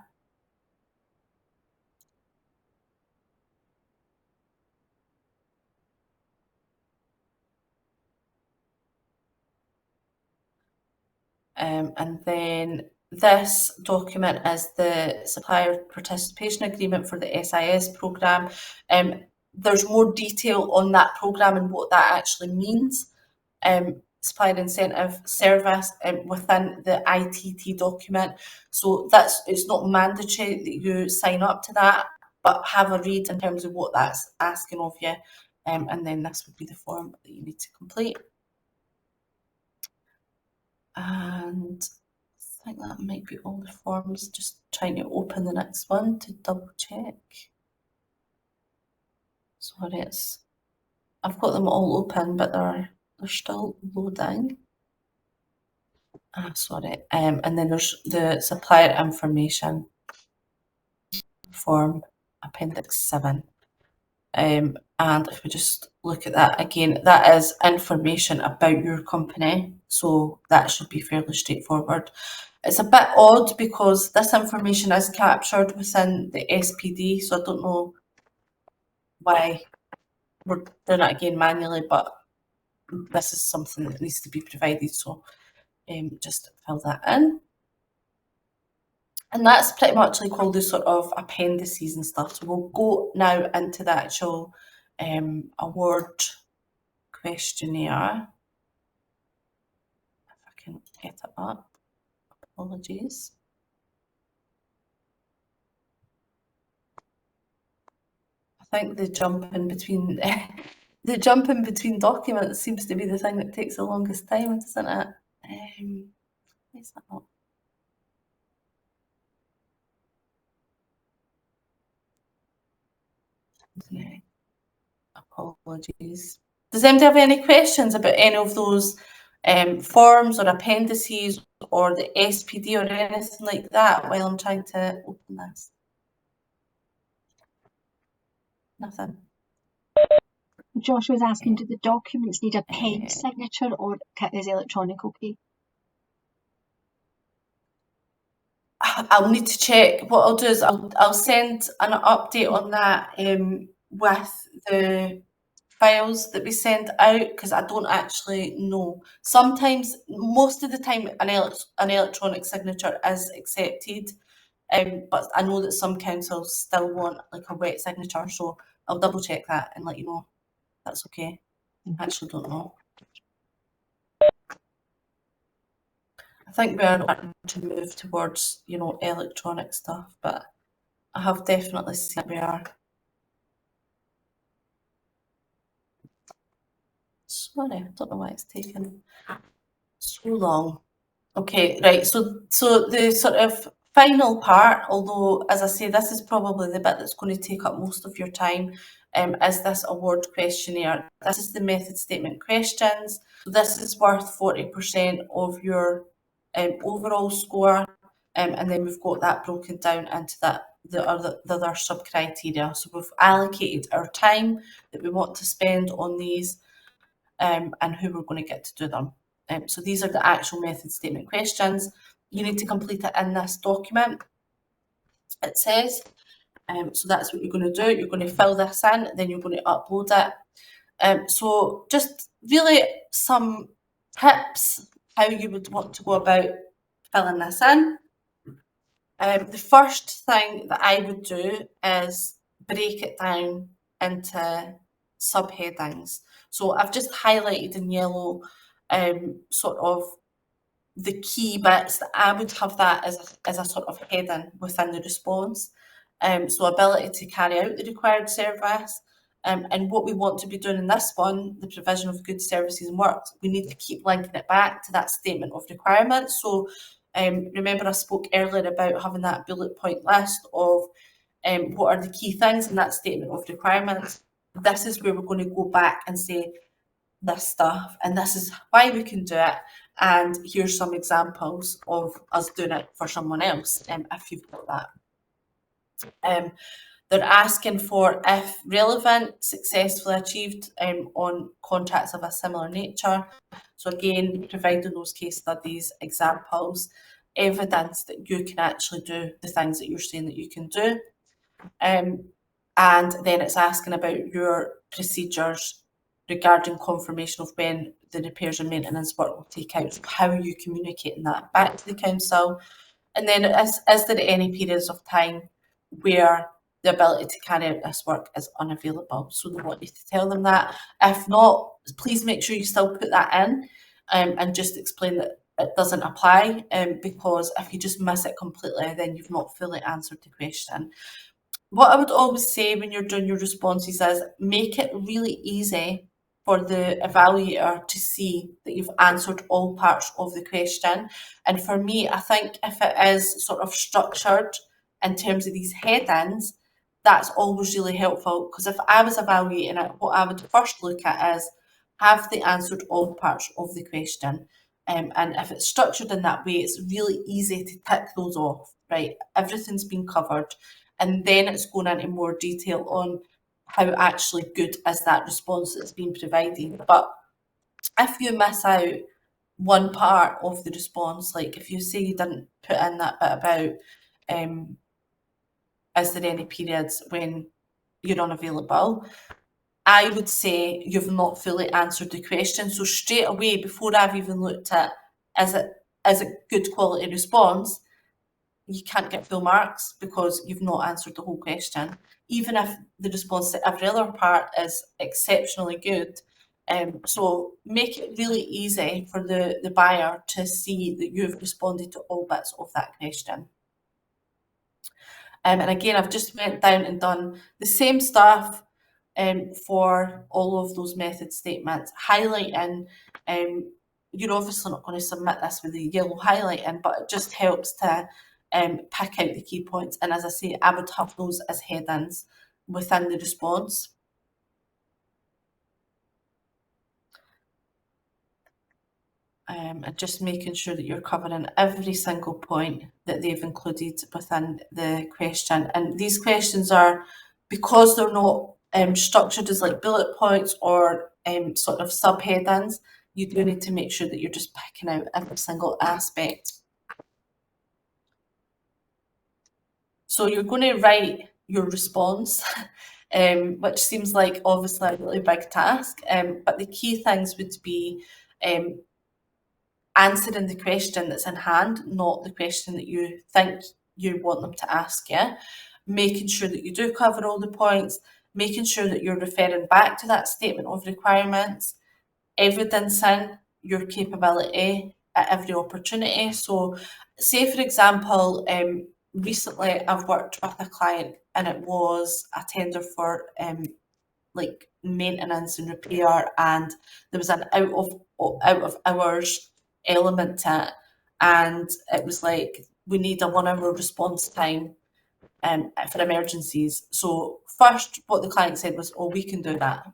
S1: And then this document is the Supplier Participation Agreement for the SIS programme. There's more detail on that programme and what that actually means. Supplier Incentive Service within the ITT document. So it's not mandatory that you sign up to that, but have a read in terms of what that's asking of you. And then this would be the form that you need to complete. And I think that might be all the forms. Just trying to open the next one to double check. Sorry, I've got them all open, but they're still loading. Sorry. And then there's the supplier information form, Appendix 7. And if we just look at that again, that is information about your company, so that should be fairly straightforward. It's a bit odd because this information is captured within the SPD, so I don't know why we're doing it again manually, but this is something that needs to be provided, so just fill that in. And that's pretty much like all the sort of appendices and stuff. So we'll go now into the actual award questionnaire. If I can get it up. Apologies. I think the jump in between documents seems to be the thing that takes the longest time, doesn't it? Is that not? Yeah. Apologies. Does anybody have any questions about any of those forms or appendices or the SPD or anything like that while I'm trying to open this? Nothing.
S2: Josh was asking, do the documents need a pen signature or is electronic okay?
S1: I'll need to check. What I'll do is I'll send an update on that with the files that we send out, because I don't actually know. Sometimes, most of the time, an electronic signature is accepted, but I know that some councils still want like a wet signature, so I'll double check that and let you know. That's okay. I actually don't know. I think we are starting to move towards, electronic stuff, but I have definitely seen we are. Sorry, I don't know why it's taken so long. Okay, right. So the sort of final part, although as I say, this is probably the bit that's going to take up most of your time, is this award questionnaire. This is the method statement questions. So this is worth 40% of your overall score, and then we've got that broken down into the other sub criteria. So we've allocated our time that we want to spend on these, and who we're going to get to do them. So these are the actual method statement questions. You need to complete it in this document, it says. So that's what you're going to do. You're going to fill this in, then you're going to upload it. So just really some tips how you would want to go about filling this in. The first thing that I would do is break it down into subheadings. So I've just highlighted in yellow sort of the key bits that I would have that as a sort of heading within the response. So ability to carry out the required service. And what we want to be doing in this one, the provision of goods, services and works, we need to keep linking it back to that statement of requirements. So remember I spoke earlier about having that bullet point list of what are the key things in that statement of requirements. This is where we're going to go back and say this stuff, and this is why we can do it, and here's some examples of us doing it for someone else, if you've got that. They're asking for, if relevant, successfully achieved on contracts of a similar nature. So again, providing those case studies, examples, evidence that you can actually do the things that you're saying that you can do. And then it's asking about your procedures regarding confirmation of when the repairs and maintenance work will take out. So how are you communicating that back to the council? And then is there any periods of time where the ability to carry out this work is unavailable? So they want you to tell them that. If not, please make sure you still put that in, and just explain that it doesn't apply, because if you just miss it completely, then you've not fully answered the question. What I would always say when you're doing your responses is make it really easy for the evaluator to see that you've answered all parts of the question. And for me, I think if it is sort of structured in terms of these headings, that's always really helpful, because if I was evaluating it, what I would first look at is, have they answered all parts of the question? And if it's structured in that way, it's really easy to tick those off, right? Everything's been covered. And then it's going into more detail on how actually good is that response that's been provided. But if you miss out one part of the response, like if you say you didn't put in that bit about is there any periods when you're unavailable, I would say you've not fully answered the question. So straight away, before I've even looked at is it good quality response, you can't get full marks because you've not answered the whole question. Even if the response to every other part is exceptionally good. So make it really easy for the buyer to see that you've responded to all bits of that question. And again, I've just went down and done the same stuff for all of those method statements, highlighting. You're obviously not going to submit this with the yellow highlighting, but it just helps to pick out the key points. And as I say, I would have those as headings within the response. And just making sure that you're covering every single point that they've included within the question. And these questions are, because they're not structured as like bullet points or sort of subheadings, you do need to make sure that you're just picking out every single aspect. So you're going to write your response, which seems like obviously a really big task, but the key things would be answering the question that's in hand, not the question that you think you want them to ask you, making sure that you do cover all the points, making sure that you're referring back to that statement of requirements, evidencing your capability at every opportunity. So say, for example, recently I've worked with a client and it was a tender for like maintenance and repair, and there was an out of hours element to it, and it was like we need a 1 hour response time for emergencies. So first what the client said was, oh, we can do that,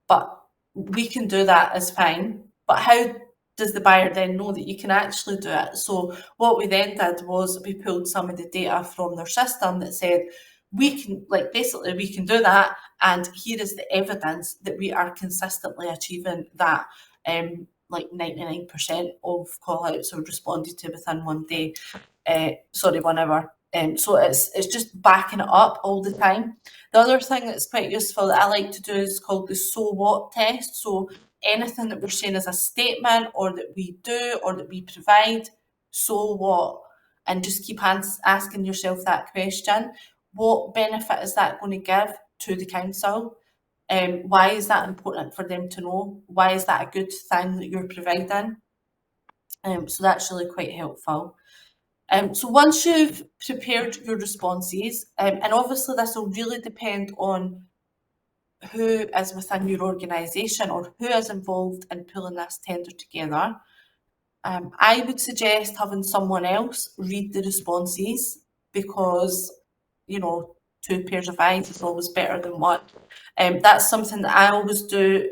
S1: but we can do that is fine, but how does the buyer then know that you can actually do it? So what we then did was we pulled some of the data from their system that said we can, like, basically we can do that, and here is the evidence that we are consistently achieving that. Like 99% of call outs are responded to within 1 day, 1 hour. So it's just backing it up all the time. The other thing that's quite useful that I like to do is called the so what test. So anything that we're saying as a statement or that we do or that we provide, so what? And just keep asking yourself that question. What benefit is that going to give to the council? Why is that important for them to know? Why is that a good thing that you're providing? So that's really quite helpful. So once you've prepared your responses, and obviously this will really depend on who is within your organisation or who is involved in pulling this tender together, I would suggest having someone else read the responses because, you know, two pairs of eyes is always better than one. That's something that I always do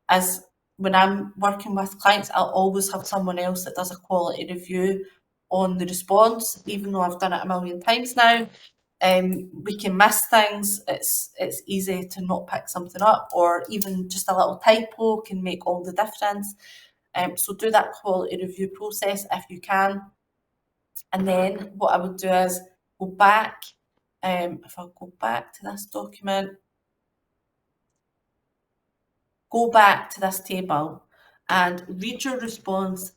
S1: as when I'm working with clients, I'll always have someone else that does a quality review on the response, even though I've done it a million times now. We can miss things. It's easy to not pick something up, or even just a little typo can make all the difference. So do that quality review process if you can. And then what I would do is go back, if I go back to this document, go back to this table and read your response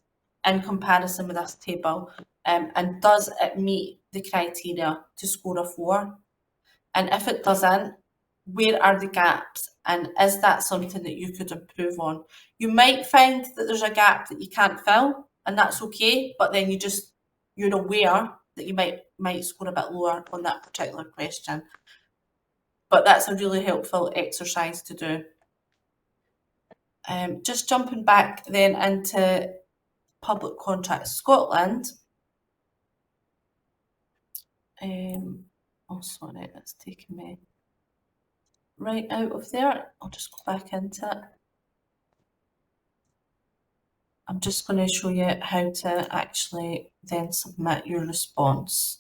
S1: in comparison with this table. And does it meet the criteria to score a 4? And if it doesn't, where are the gaps? And is that something that you could improve on? You might find that there's a gap that you can't fill, and that's okay, but then you're aware that you might score a bit lower on that particular question. But that's a really helpful exercise to do. Just jumping back then into Public Contracts Scotland. Oh, sorry, that's taken me right out of there. I'll just go back into it. I'm just going to show you how to actually then submit your response.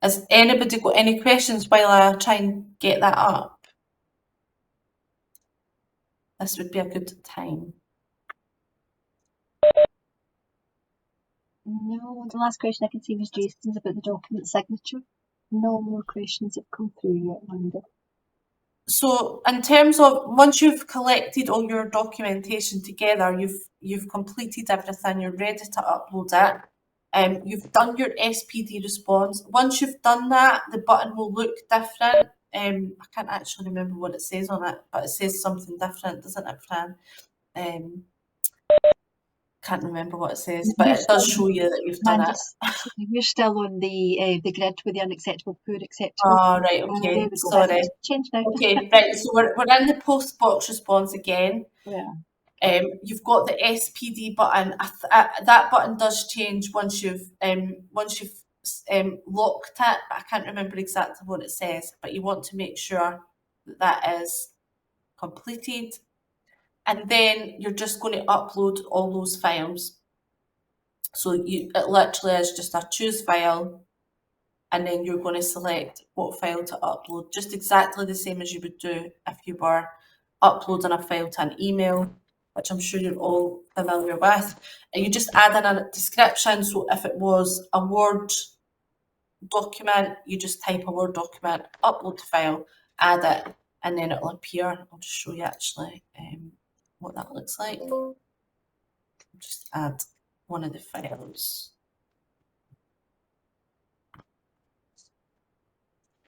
S1: Has anybody got any questions while I try and get that up? This would be a good time.
S2: No, the last question I can see was Jason's about the document signature. No more questions have come through yet, Linda.
S1: So in terms of once you've collected all your documentation together, you've completed everything, you're ready to upload it. You've done your SPD response. Once you've done that, the button will look different. I can't actually remember what it says on it, but it says something different, doesn't it, Fran? Can't remember what it says, but it does show you that you've done it.
S2: We're still on the grid with the unacceptable, poor acceptable.
S1: Oh, right, okay.
S2: There we go.
S1: Sorry.
S2: Change now.
S1: Okay, right. So we're in the post box response again.
S2: Yeah.
S1: You've got the SPD button. That button does change once you've locked it. But I can't remember exactly what it says. But you want to make sure that that is completed, and then you're just going to upload all those files. So it literally is just a choose file, and then you're going to select what file to upload, just exactly the same as you would do if you were uploading a file to an email, which I'm sure you're all familiar with. And you just add in a description. So if it was a Word document, you just type a Word document, upload the file, add it, and then it'll appear. I'll just show you actually what that looks like. I'll just add one of the files.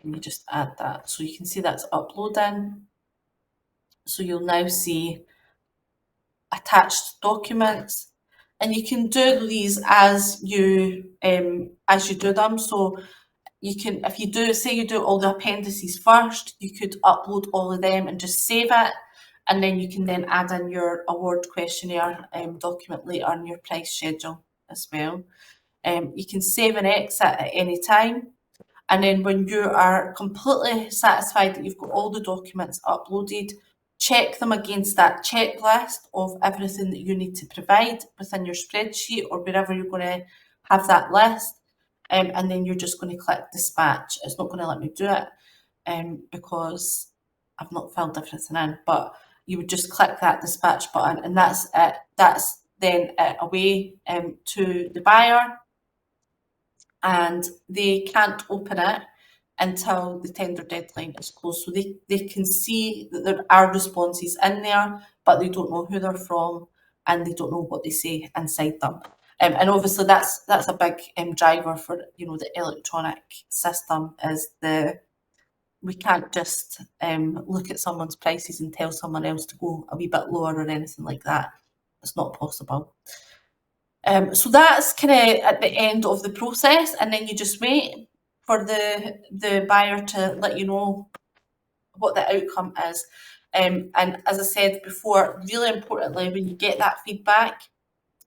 S1: And you just add that. So you can see that's uploading. So you'll now see attached documents, and you can do these as you do them. So you can, if you do, say you do all the appendices first, you could upload all of them and just save it, and then you can then add in your award questionnaire document later in your price schedule as well. You can save and exit at any time. And then when you are completely satisfied that you've got all the documents uploaded, check them against that checklist of everything that you need to provide within your spreadsheet or wherever you're going to have that list. And then you're just going to click dispatch. It's not going to let me do it because I've not filled everything in, but you would just click that dispatch button, and that's it. That's then away to the buyer, and they can't open it until the tender deadline is closed. So they can see that there are responses in there, but they don't know who they're from and they don't know what they say inside them. And obviously that's a big driver for the electronic system is we can't just look at someone's prices and tell someone else to go a wee bit lower or anything like that. It's not possible. So that's kind of at the end of the process, and then you just wait for the buyer to let you know what the outcome is. And as I said before, really importantly, when you get that feedback,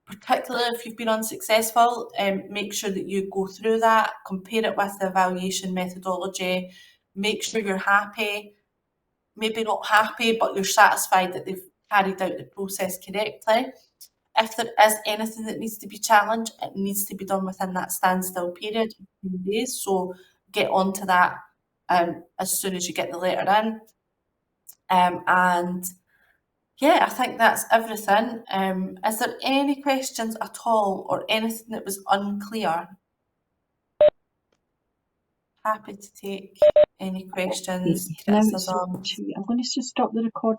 S1: particularly if you've been unsuccessful, make sure that you go through that, compare it with the evaluation methodology, make sure you're happy, maybe not happy, but you're satisfied that they've carried out the process correctly. If there is anything that needs to be challenged, it needs to be done within that standstill period of 10 days. So get onto that as soon as you get the letter in. And yeah, I think that's everything. Is there any questions at all or anything that was unclear? Happy to take any questions,
S2: Now it's
S1: criticism.
S2: I'm going to just stop the recording.